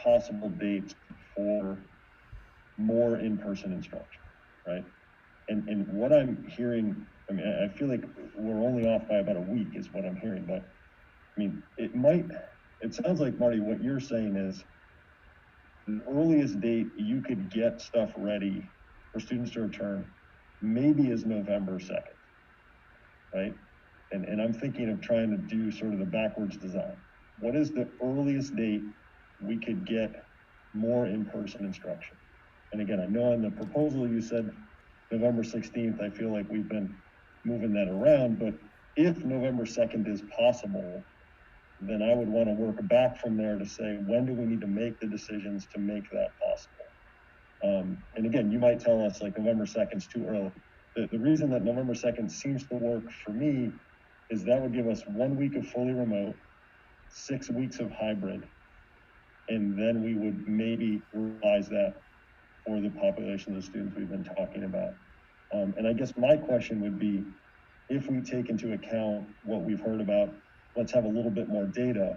possible dates for more in-person instruction, right? And what I'm hearing, I mean, I feel like we're only off by about a week is what I'm hearing, but I mean, it sounds like, Marty, what you're saying is the earliest date you could get stuff ready for students to return maybe is November 2nd, right? And I'm thinking of trying to do sort of the backwards design. What is the earliest date we could get more in-person instruction? And again, I know on the proposal you said November 16th, I feel like we've been moving that around, but if November 2nd is possible, then I would want to work back from there to say, when do we need to make the decisions to make that possible? And again, you might tell us like November 2nd is too early. The reason that November 2nd seems to work for me is that would give us 1 week of fully remote, 6 weeks of hybrid, and then we would maybe revise that for the population of students we've been talking about. And I guess my question would be, if we take into account what we've heard about, let's have a little bit more data.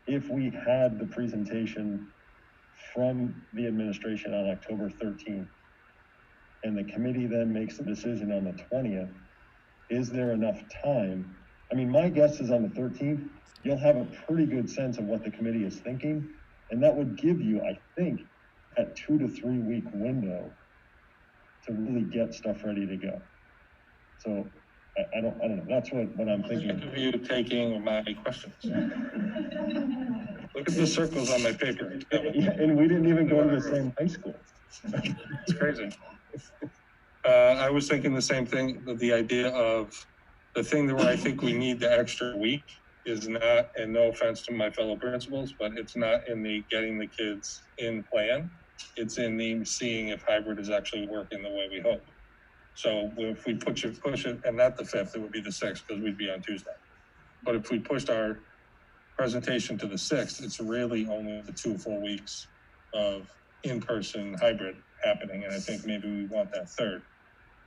If we had the presentation from the administration on October 13th, and the committee then makes the decision on the 20th, is there enough time? I mean, my guess is on the 13th, you'll have a pretty good sense of what the committee is thinking. And that would give you, I think, that 2 to 3 week window to really get stuff ready to go. So I don't know. That's what I'm thinking. Look at you taking my questions. Look at the circles on my paper. Yeah, and we didn't even go to the same high school. It's crazy. I was thinking the same thing, the idea of the thing that where I think we need the extra week is not, and no offense to my fellow principals, but it's not in the getting the kids in plan. It's in the seeing if hybrid is actually working the way we hope. So if we push it, and not the 5th, it would be the 6th because we'd be on Tuesday. But if we pushed our presentation to the 6th, it's really only the 2 full weeks of in-person hybrid happening. And I think maybe we want that 3rd.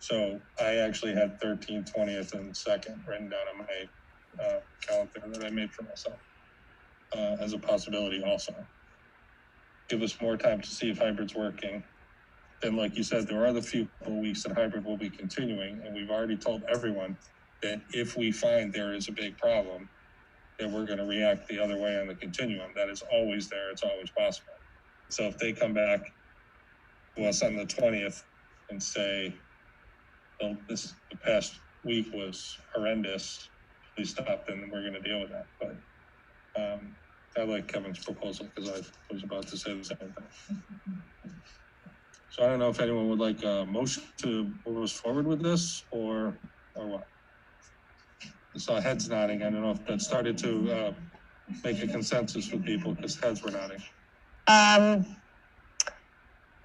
So I actually had 13th, 20th, and 2nd written down on my calendar that I made for myself as a possibility also. Give us more time to see if hybrid's working. Then, like you said, there are the few weeks that hybrid will be continuing, and we've already told everyone that if we find there is a big problem, that we're going to react the other way on the continuum. That is always there. It's always possible. So if they come back to us on the 20th and say, well, the past week was horrendous, please stop, then we're going to deal with that. But I like Kevin's proposal because I was about to say the same thing. So I don't know if anyone would like a motion to move us forward with this or what. I saw heads nodding. I don't know if that started to make a consensus with people because heads were nodding. And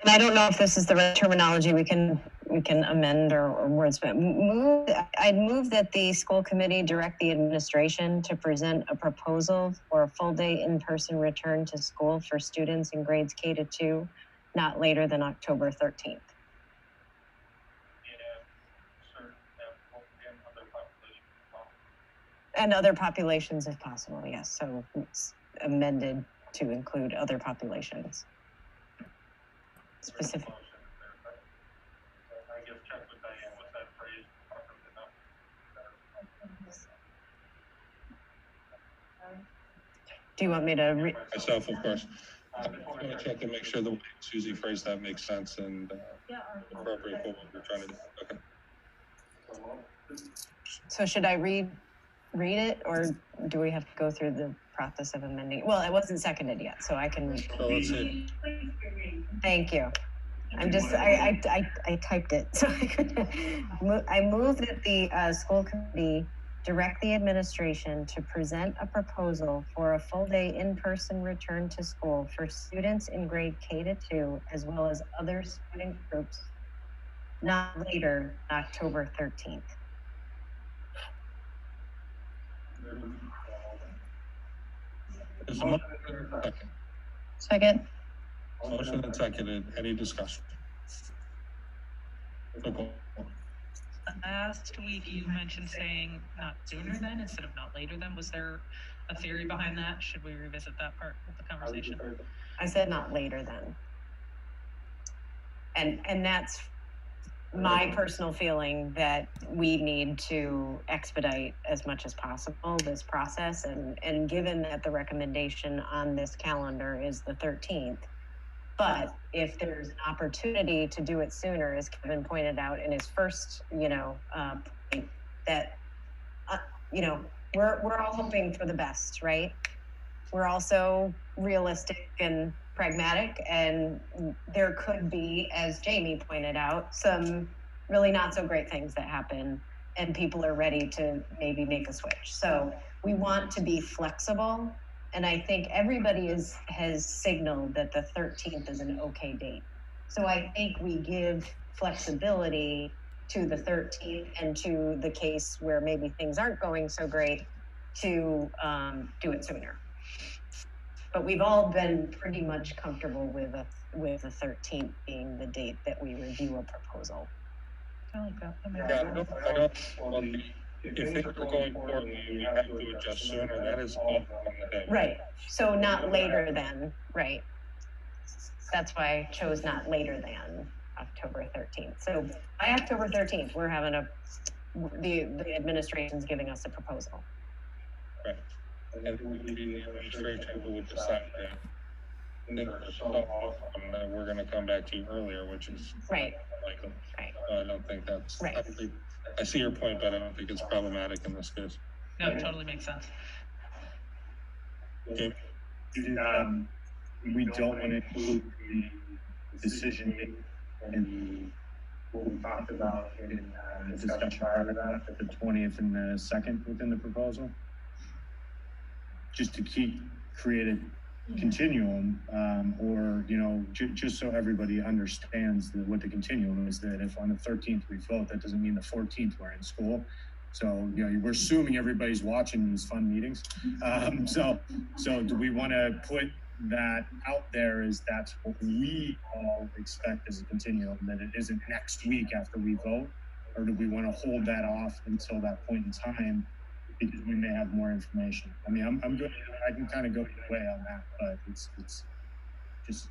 I don't know if this is the right terminology. We can amend or wordsmith. I'd move that the school committee direct the administration to present a proposal for a full day in-person return to school for students in grades K to 2, not later than October 13th. And other populations if possible, yes. So it's amended to include other populations. Specific. I guess check with Diane with that phrase. Do you want me to myself, of course. I want to check and make sure the way Susie phrased that makes sense and appropriate for what we're trying to do. Okay. So should I read it, or do we have to go through the process of amending? Well, it wasn't seconded yet, so I can. So let's see. Thank you. I'm just, I typed it. So I move that the school committee direct the administration to present a proposal for a full day in-person return to school for students in grade K to 2, as well as other student groups, not later than October 13th. Second. Motion and seconded. Any discussion? Last week you mentioned saying not sooner than instead of not later than. Was there a theory behind that? Should we revisit that part of the conversation? I said not later than. And that's my personal feeling, that we need to expedite as much as possible this process. And given that the recommendation on this calendar is the 13th, but if there's an opportunity to do it sooner, as Kevin pointed out in his first, point, that, we're all hoping for the best, right? We're also realistic and pragmatic, and there could be, as Jamie pointed out, some really not so great things that happen, and people are ready to maybe make a switch. So we want to be flexible. And I think everybody has signaled that the 13th is an okay date. So I think we give flexibility to the 13th and to the case where maybe things aren't going so great to do it sooner. But we've all been pretty much comfortable with the 13th being the date that we review a proposal. I like that. If things are going poorly, we have to adjust sooner. That is all on the head. Right. So not later than, right. That's why I chose not later than October 13th. So by October 13th, we're having a the administration's giving us a proposal. Right. And it would be the administration who would decide that. And then we're going to come back to you earlier, which is right. Likely. Right. I don't think that's. Right. I see your point, but I don't think it's problematic in this case. No, it totally makes sense. Okay. We don't want to include the decision in what we talked about in the discussion prior to that, the 20th and the 2nd within the proposal, just to create a continuum, or just so everybody understands what the continuum is. That if on the 13th we vote, that doesn't mean the 14th we're in school. So we're assuming everybody's watching these fun meetings. So do we want to put that out there as that's what we all expect as a continuum, that it isn't next week after we vote? Or do we want to hold that off until that point in time because we may have more information? I mean, I'm good. I can kind of go either way on that, but it's just.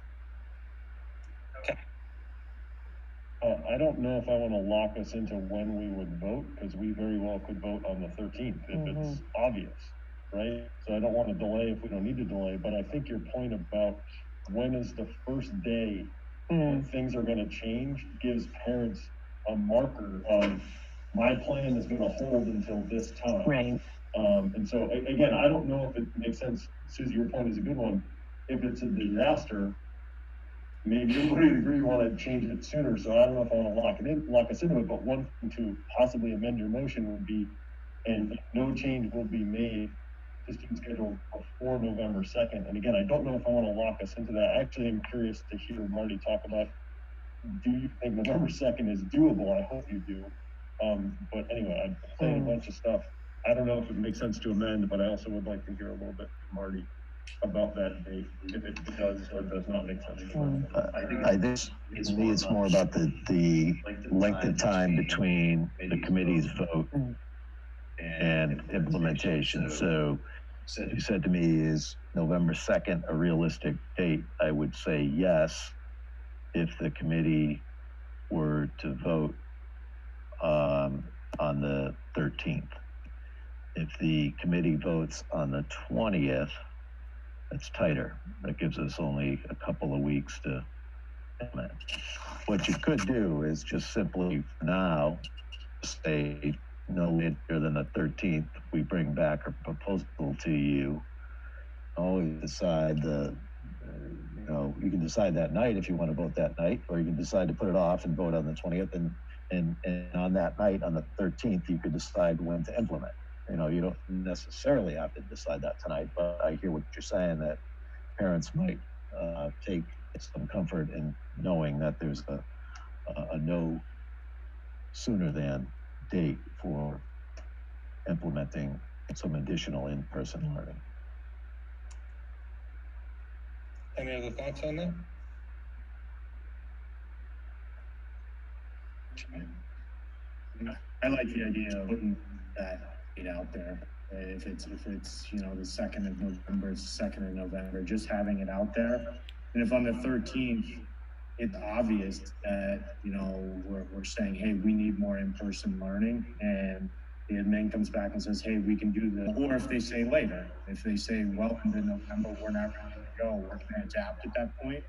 I don't know if I want to lock us into when we would vote, because we very well could vote on the 13th if it's obvious, right? So I don't want to delay if we don't need to delay, but I think your point about when is the first day that things are going to change gives parents a marker of my plan is going to hold until this time. Right. And so again, I don't know if it makes sense. Susie, your point is a good one. If it's a disaster, maybe everybody would agree you want to change it sooner. So I don't know if I want to lock us into it, but one thing to possibly amend your motion would be, and no change will be made to student schedule before November 2nd. And again, I don't know if I want to lock us into that. Actually, I'm curious to hear Marty talk about, do you think November 2nd is doable? I hope you do. But anyway, I'm saying a bunch of stuff. I don't know if it makes sense to amend, but I also would like to hear a little bit from Marty about that date, if it does or does not make sense. I think to me it's more about the length of time between the committee's vote and implementation. So you said to me, is November 2nd a realistic date? I would say yes, if the committee were to vote on the 13th. If the committee votes on the 20th, it's tighter. That gives us only a couple of weeks to implement. What you could do is just simply now say no later than the 13th, we bring back a proposal to you. Always decide you can decide that night if you want to vote that night, or you can decide to put it off and vote on the 20th. And on that night, on the 13th, you could decide when to implement. You don't necessarily have to decide that tonight, but I hear what you're saying, that parents might take some comfort in knowing that there's a no sooner than date for implementing some additional in-person learning. Any other thoughts on that? I like the idea of putting that date out there. If it's the 2nd of November, it's the 2nd of November, just having it out there. And if on the 13th, it's obvious that, we're saying, hey, we need more in-person learning, and the admin comes back and says, hey, we can do the, or if they say later, if they say, well, into November, we're not ready to go, we're going to adapt at that point.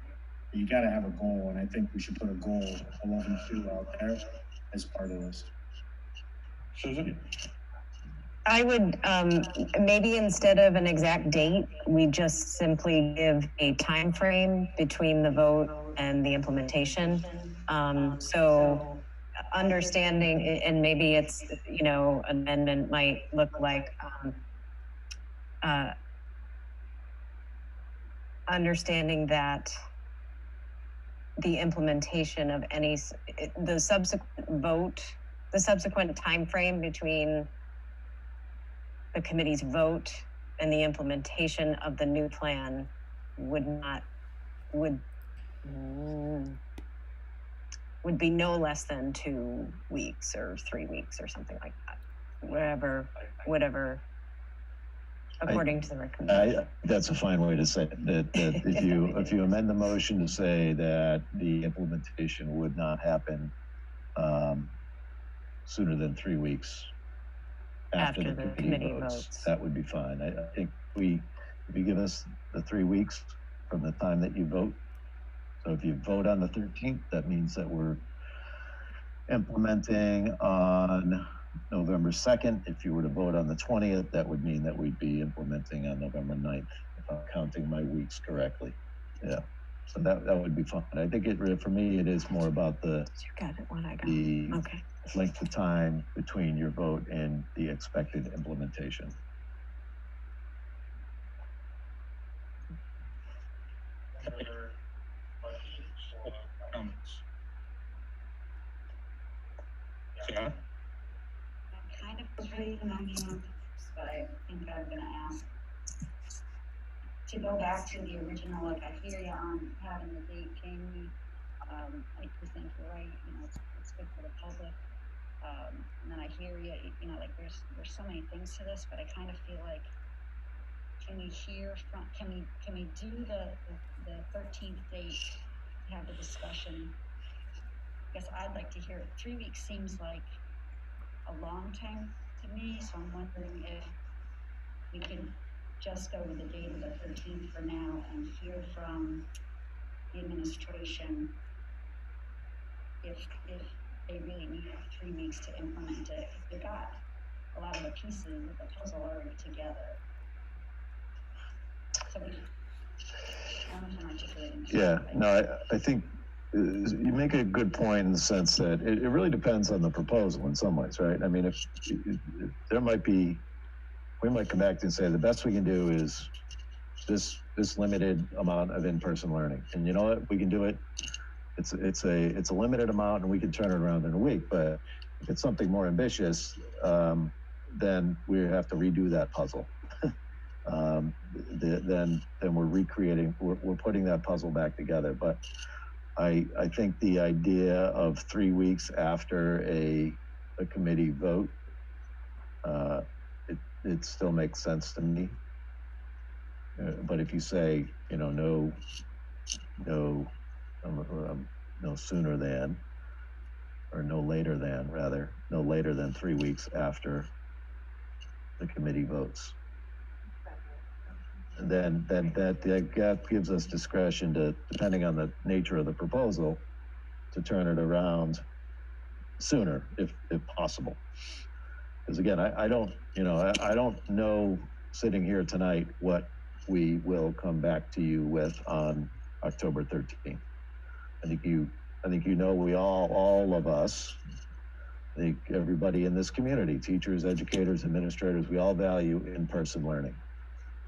You got to have a goal, and I think we should put a goal 11-2 out there as part of this. Susan? I would, maybe instead of an exact date, we just simply give a time frame between the vote and the implementation. So understanding, and maybe it's, amendment might look like understanding that the implementation of the subsequent time frame between the committee's vote and the implementation of the new plan would be no less than 2 weeks or 3 weeks or something like that. Whatever, according to the recommendation. That's a fine way to say it. That if you amend the motion to say that the implementation would not happen sooner than 3 weeks after the committee votes. That would be fine. I think if you give us the 3 weeks from the time that you vote. So if you vote on the 13th, that means that we're implementing on November 2nd. If you were to vote on the 20th, that would mean that we'd be implementing on November 9th, if I'm counting my weeks correctly. Yeah, so that would be fine. I think for me, it is more about the length of time between your vote and the expected implementation. Comments? Yeah. I'm kind of raising my hand, but I think I'm gonna ask to go back to the original. Like, I hear you on having the date change. I do think you're right. You know, it's good for the public. And then I hear you. You know, like there's so many things to this, but I kind of feel like, can we do the 13th date to have the discussion? I guess I'd like to hear it. 3 weeks seems like a long time to me, so I'm wondering if we can just go with the date of the 13th for now and hear from the administration if they really need 3 weeks to implement it. They've got a lot of the pieces of the puzzle already together. So I don't know if I'm articulating this. Yeah, no, I think you make a good point in the sense that it really depends on the proposal in some ways, right? I mean, if there might be, we might come back and say the best we can do is this limited amount of in-person learning, and you know what, we can do it. It's a limited amount, and we can turn it around in a week. But if it's something more ambitious, then we have to redo that puzzle. Then we're recreating, we're putting that puzzle back together. But I think the idea of 3 weeks after a committee vote, it still makes sense to me. But if you say, you know, no sooner than, or no later than 3 weeks after the committee votes, then that gives us discretion to, depending on the nature of the proposal, to turn it around sooner if possible. Because again, I don't know sitting here tonight what we will come back to you with on October 13th. I think you know, we all of us, I think everybody in this community, teachers, educators, administrators, we all value in-person learning,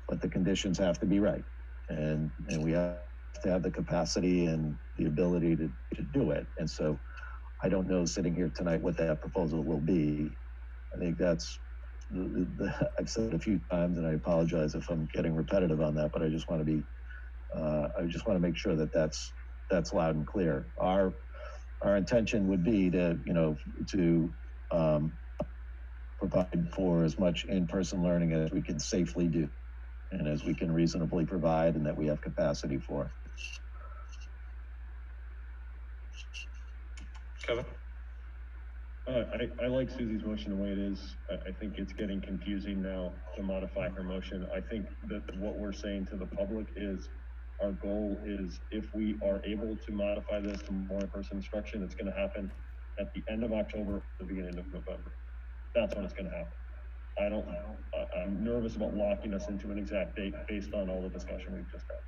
but the conditions have to be right, and we have to have the capacity and the ability to do it. And so I don't know sitting here tonight what that proposal will be. I think that's I've said it a few times, and I apologize if I'm getting repetitive on that, but I just want to make sure that that's loud and clear. Our intention would be to provide for as much in-person learning as we can safely do, and as we can reasonably provide, and that we have capacity for. Kevin? I like Susie's motion the way it is. I think it's getting confusing now to modify her motion. I think that what we're saying to the public is our goal is, if we are able to modify this to more in-person instruction, it's going to happen at the end of October, the beginning of November. That's when it's going to happen. I'm nervous about locking us into an exact date based on all the discussion we've just had.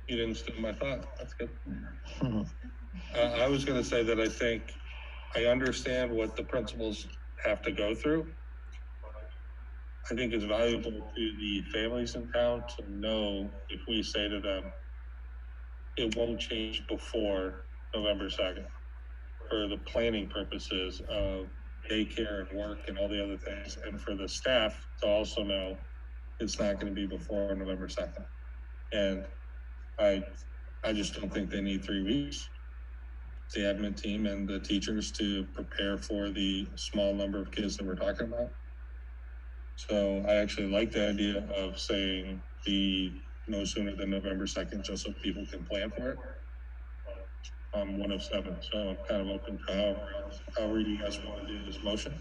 You didn't steal my thought. That's good. I was going to say that I think I understand what the principals have to go through. I think it's valuable to the families in town to know, if we say to them, it won't change before November 2nd, for the planning purposes of daycare and work and all the other things, and for the staff to also know it's not going to be before November 2nd. And I just don't think they need 3 weeks. The admin team and the teachers to prepare for the small number of kids that we're talking about. So I actually like the idea of saying the no sooner than November 2nd, just so people can plan for it. one of 7, so I'm kind of open to however you guys want to do this motion.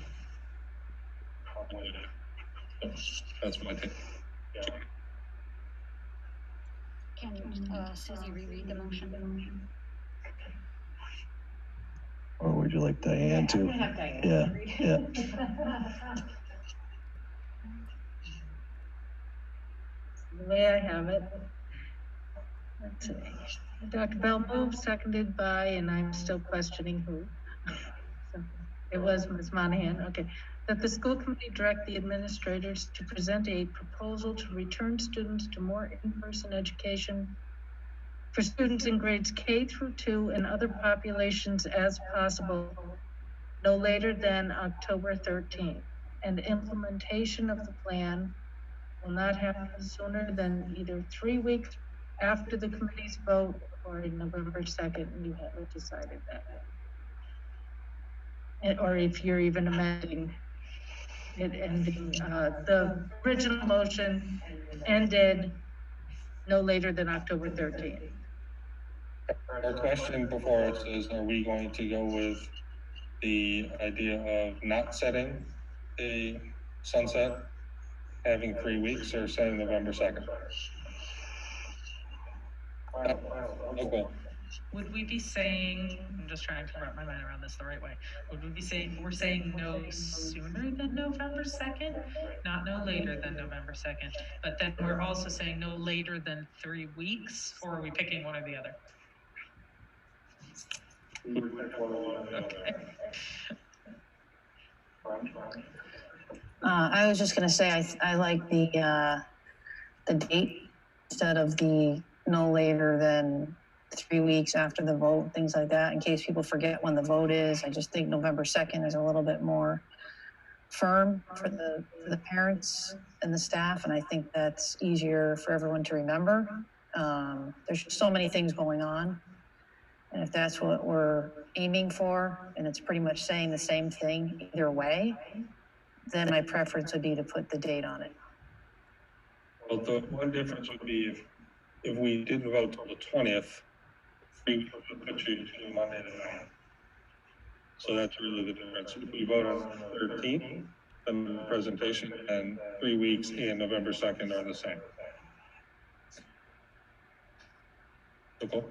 That's my take. Can you, Susie, reread the motion? Or would you like Diane to? I'm gonna have Diane. Yeah. The way I have it. Let's see. Dr. Bell moved, seconded by, and I'm still questioning who. So it was Ms. Monahan. Okay. That the school committee direct the administrators to present a proposal to return students to more in-person education for students in grades K through 2 and other populations as possible, no later than October 13th. And implementation of the plan will not happen sooner than either 3 weeks after the committee's vote or November 2nd. You haven't decided that. Or if you're even amending it, ending, the original motion ended no later than October 13th. Our question before us is, are we going to go with the idea of not setting a sunset, having 3 weeks, or setting November 2nd? Okay. Would we be saying, I'm just trying to wrap my mind around this the right way. Would we be saying, we're saying no sooner than November 2nd, not no later than November 2nd, but then we're also saying no later than 3 weeks, or are we picking one or the other? Okay. I was just gonna say, I like the date instead of the no later than 3 weeks after the vote, things like that, in case people forget when the vote is. I just think November 2nd is a little bit more firm for the parents and the staff, and I think that's easier for everyone to remember. There's just so many things going on, and if that's what we're aiming for, and it's pretty much saying the same thing either way, then my preference would be to put the date on it. Well, the one difference would be if we didn't vote till the 20th, we would put you to Monday the 9th. So that's really the difference. If we vote on the 13th, then the presentation and 3 weeks and November 2nd are the same. Okay.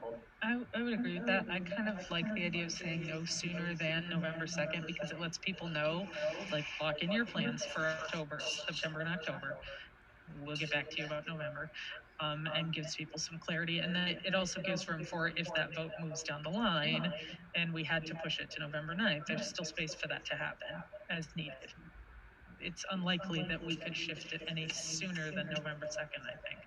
I would agree with that. I kind of like the idea of saying no sooner than November 2nd because it lets people know, like, lock in your plans for October, September and October. We'll get back to you about November, and gives people some clarity. And then it also gives room for if that vote moves down the line and we had to push it to November 9th, there's still space for that to happen as needed. It's unlikely that we could shift it any sooner than November 2nd, I think.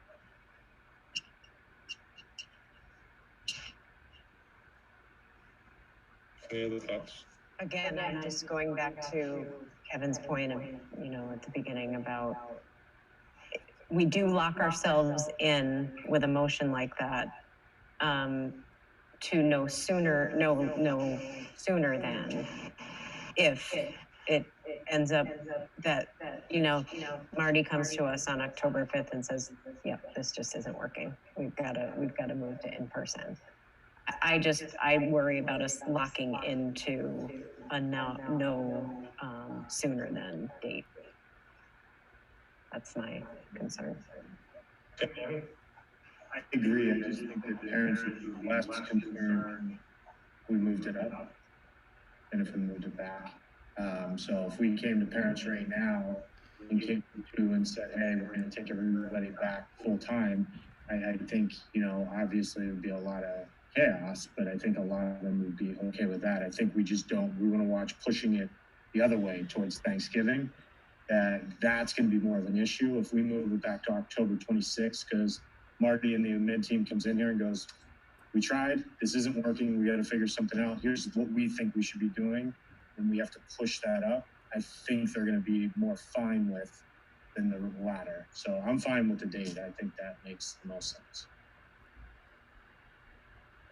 Any other thoughts? Again, I'm just going back to Kevin's point of, at the beginning about, we do lock ourselves in with a motion like that, to no sooner than, if it ends up that, Marty comes to us on October 5th and says, yep, this just isn't working. We've got to move to in-person. I worry about us locking into a no sooner than date. That's my concern. I agree. I just think that parents would be less concerned if we moved it up than if we moved it back. So if we came to parents right now and came to and said, hey, we're going to take everybody back full time, I think, obviously it would be a lot of chaos, but I think a lot of them would be okay with that. I think we want to watch pushing it the other way towards Thanksgiving. That's going to be more of an issue if we move it back to October 26th, because Marty and the mid team comes in here and goes, we tried, this isn't working, we got to figure something out. Here's what we think we should be doing, and we have to push that up. I think they're going to be more fine with than the latter. So I'm fine with the date. I think that makes the most sense.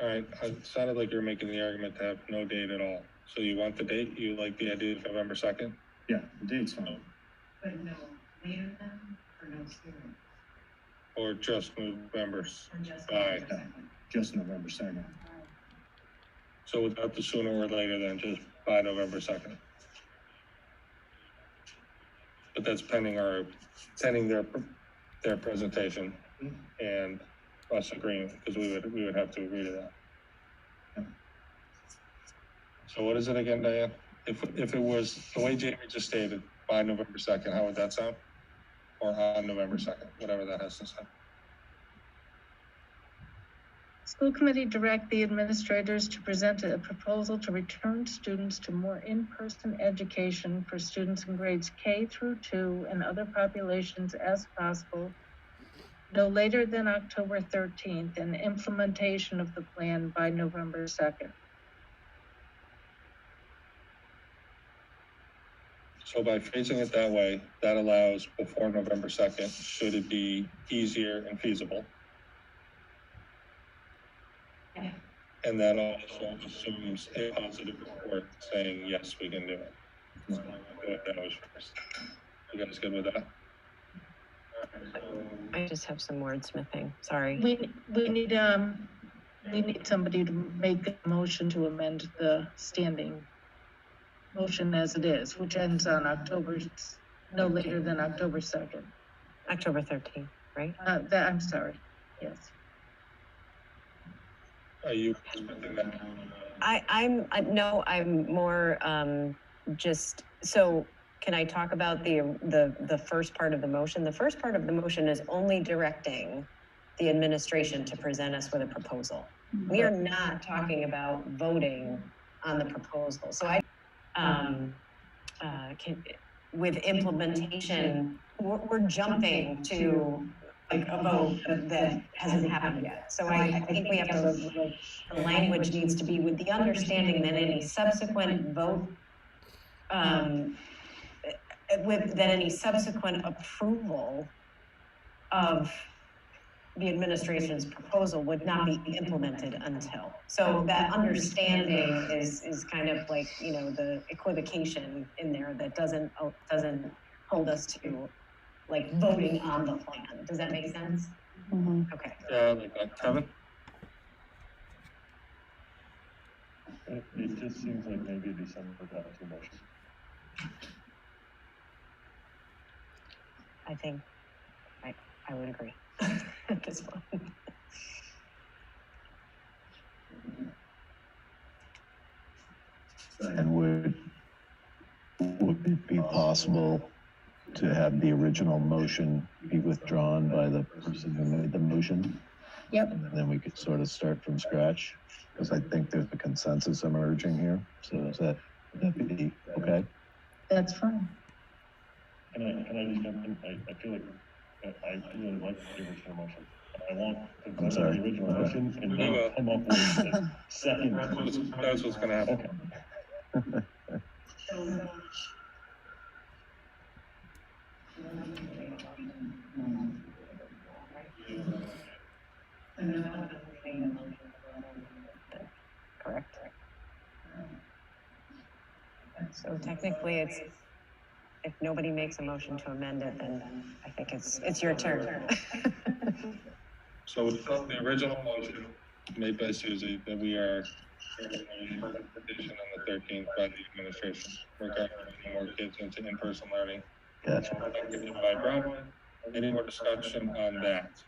All right, it sounded like you're making the argument to have no date at all. So you want the date? You like the idea of November 2nd? Yeah, the date's fine. But no later than, or no sooner? Or just November? Or just November 2nd. Just November 2nd. So without the sooner or later than just by November 2nd. But that's pending their presentation and us agreeing, because we would have to agree to that. So what is it again, Diane? If it was the way Jamie just stated, by November 2nd, how would that sound? Or on November 2nd, whatever that has to say. School committee direct the administrators to present a proposal to return students to more in-person education for students in grades K through 2 and other populations as possible, no later than October 13th, and implementation of the plan by November 2nd. So by phrasing it that way, that allows before November 2nd, should it be easier and feasible. Yeah. And that also assumes a positive report saying, yes, we can do it. So I'll do it that was first. You guys good with that? I just have some wordsmithing, sorry. We need somebody to make a motion to amend the standing motion as it is, which ends on no later than October 2nd. October 13th, right? I'm sorry, yes. Are you expecting that? I'm more just, so can I talk about the first part of the motion? The first part of the motion is only directing the administration to present us with a proposal. We are not talking about voting on the proposal. So with implementation, we're jumping to like a vote that hasn't happened yet. So I think we have to, the language needs to be with the understanding that any subsequent vote, that any subsequent approval of the administration's proposal would not be implemented until. So that understanding is kind of like, you know, the equivocation in there that doesn't hold us to like voting on the plan. Does that make sense? Mm-hmm. Okay. Yeah, like that. Kevin? It just seems like maybe December got too much. I think I would agree at this point. And would it be possible to have the original motion be withdrawn by the person who made the motion? Yep. And then we could sort of start from scratch, because I think there's a consensus emerging here. So would that be okay? That's fine. Can I just jump in? I feel like I really like the original motion. I want to vote on the original motion and then come up with a second. That's what's going to happen. Okay. Correct. So technically it's, if nobody makes a motion to amend it, then I think it's your turn. So the original motion made by Susie that we are presentation on the 13th by the administration regarding more kids into in-person learning. Gotcha. By Broadway. Any more discussion on that?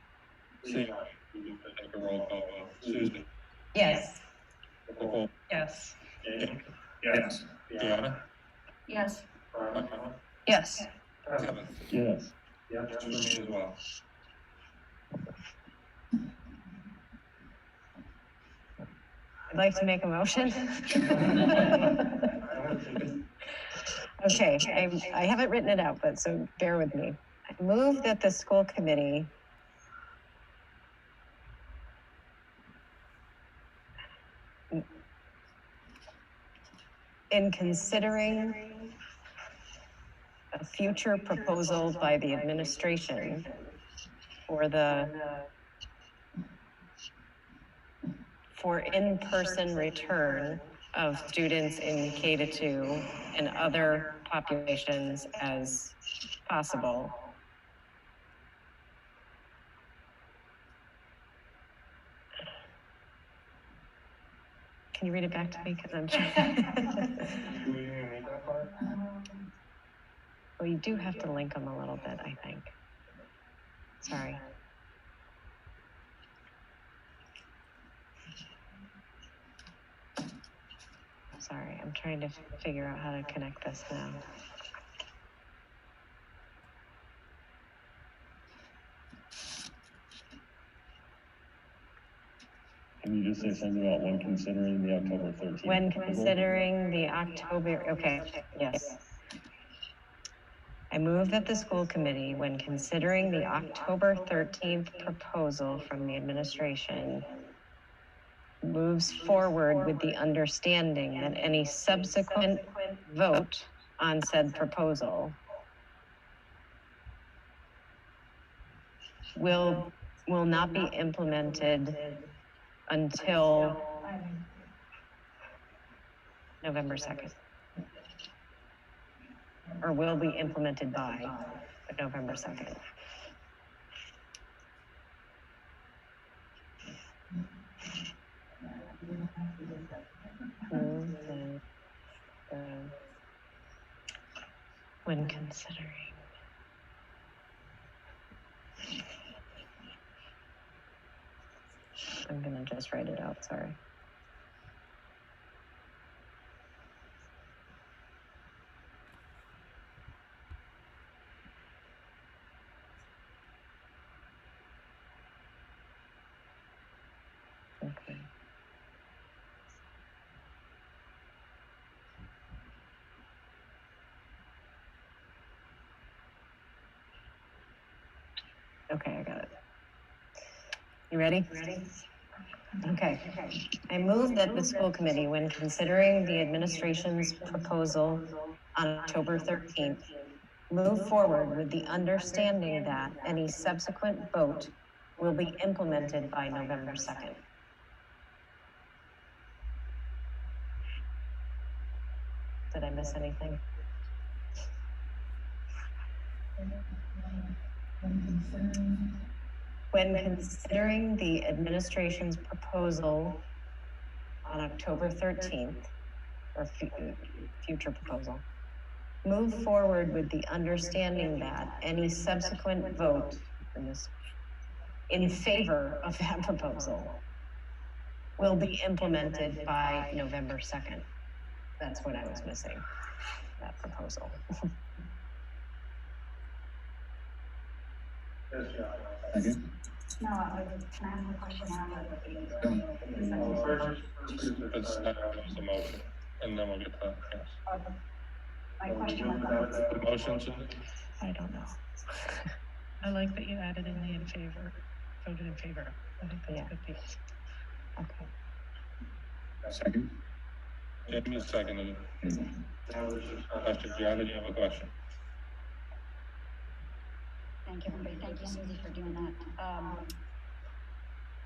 See, we can take a roll call vote. Susie? Yes. Nicole? Yes. Yes. Deanna? Yes. Yes. Kevin? Yes. Yeah, for me as well. I'd like to make a motion. Okay, I haven't written it out, but so bear with me. I move that the school committee in considering a future proposal by the administration for in-person return of students in K-2 and other populations as possible. Can you read it back to me? Because I'm Do we even read that part? Well, you do have to link them a little bit, I think. Sorry. Sorry, I'm trying to figure out how to connect this now. Can you just say something about when considering the October 13th? When considering the October, okay, yes. I move that the school committee, when considering the October 13th proposal from the administration, moves forward with the understanding that any subsequent vote on said proposal will not be implemented until November 2nd. Or will be implemented by November 2nd. When considering. I'm gonna just write it out, sorry. Okay. Okay, I got it. You ready? Okay. I move that the school committee, when considering the administration's proposal on October 13th, move forward with the understanding that any subsequent vote will be implemented by November 2nd. Did I miss anything? When considering the administration's proposal on October 13th, or future proposal, move forward with the understanding that any subsequent vote in favor of that proposal will be implemented by November 2nd. That's what I was missing, that proposal. Second. No, can I have a question now? First, it's a motion, and then we'll get to that. Yes. My question was The motion, Susan? I don't know. I like that you added in the in favor, voted in favor. I think that's a good piece. Okay. Second. Jamie seconded it. Question, Gianna, do you have a question? Thank you, everybody. Thank you, Susie, for doing that.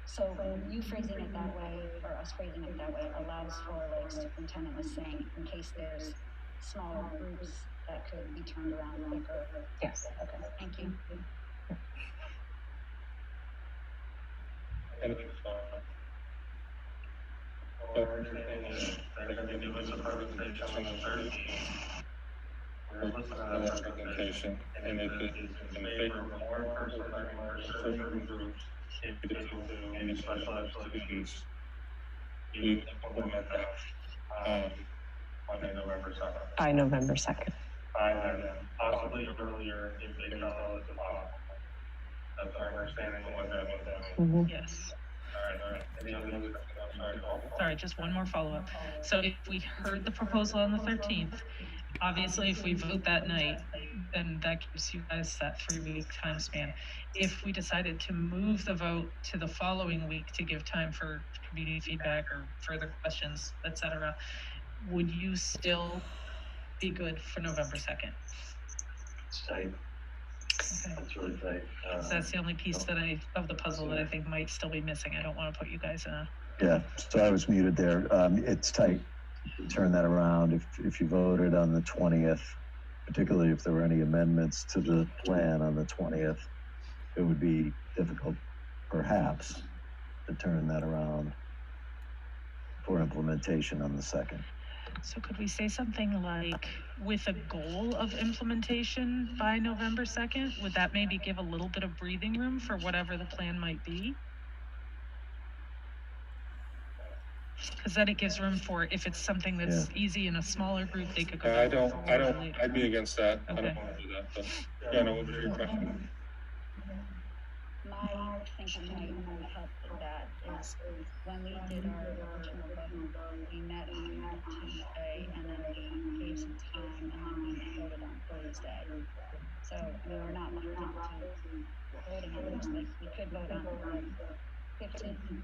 So you phrasing it that way, or us phrasing it that way, allows for, like Superintendent was saying, in case there's smaller groups that could be turned around quicker. Yes. Okay, thank you. Anything our understanding they're going to give us a presentation on the 13th. We're listening to that presentation, and if it is in favor of more in-person learning or certain groups, if it is to any special ed students, we implement that on November 2nd. By November 2nd. By then, possibly earlier if they tell us it's possible. That's our understanding of what that was. Yes. All right. Any other questions? I'm sorry. Sorry, just one more follow-up. So if we heard the proposal on the 13th, obviously if we vote that night, then that gives you guys that 3-week time span. If we decided to move the vote to the following week to give time for community feedback or further questions, etc., would you still be good for November 2nd? Tight. Okay. That's really tight. So that's the only piece of the puzzle that I think might still be missing. I don't want to put you guys in a... Yeah, so I was muted there. It's tight. Turn that around. If you voted on the 20th, particularly if there were any amendments to the plan on the 20th, it would be difficult, perhaps, to turn that around for implementation on the 2nd. So could we say something like with a goal of implementation by November 2nd? Would that maybe give a little bit of breathing room for whatever the plan might be? Because then it gives room for, if it's something that's easy in a smaller group, they could go back later. I'd be against that. I Okay. don't want to do that, but yeah, no, what was your question? My thinking might help with that is when we did our original vote, we met on Tuesday and then we gave some time and then we voted on Thursday. So, I mean, we're not locked into voting on this, like, we could vote on the 15th.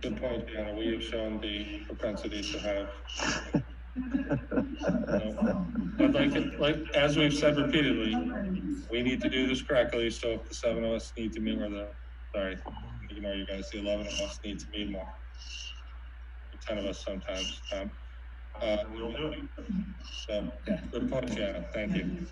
Good point, Deanna. We have shown the propensity to have. But like as we've said repeatedly, we need to do this correctly. So if the 7 of us need to meet, or ignore you guys, the 11 of us need to meet more. The 10 of us sometimes. We'll do it. So good point, Deanna. Thank you.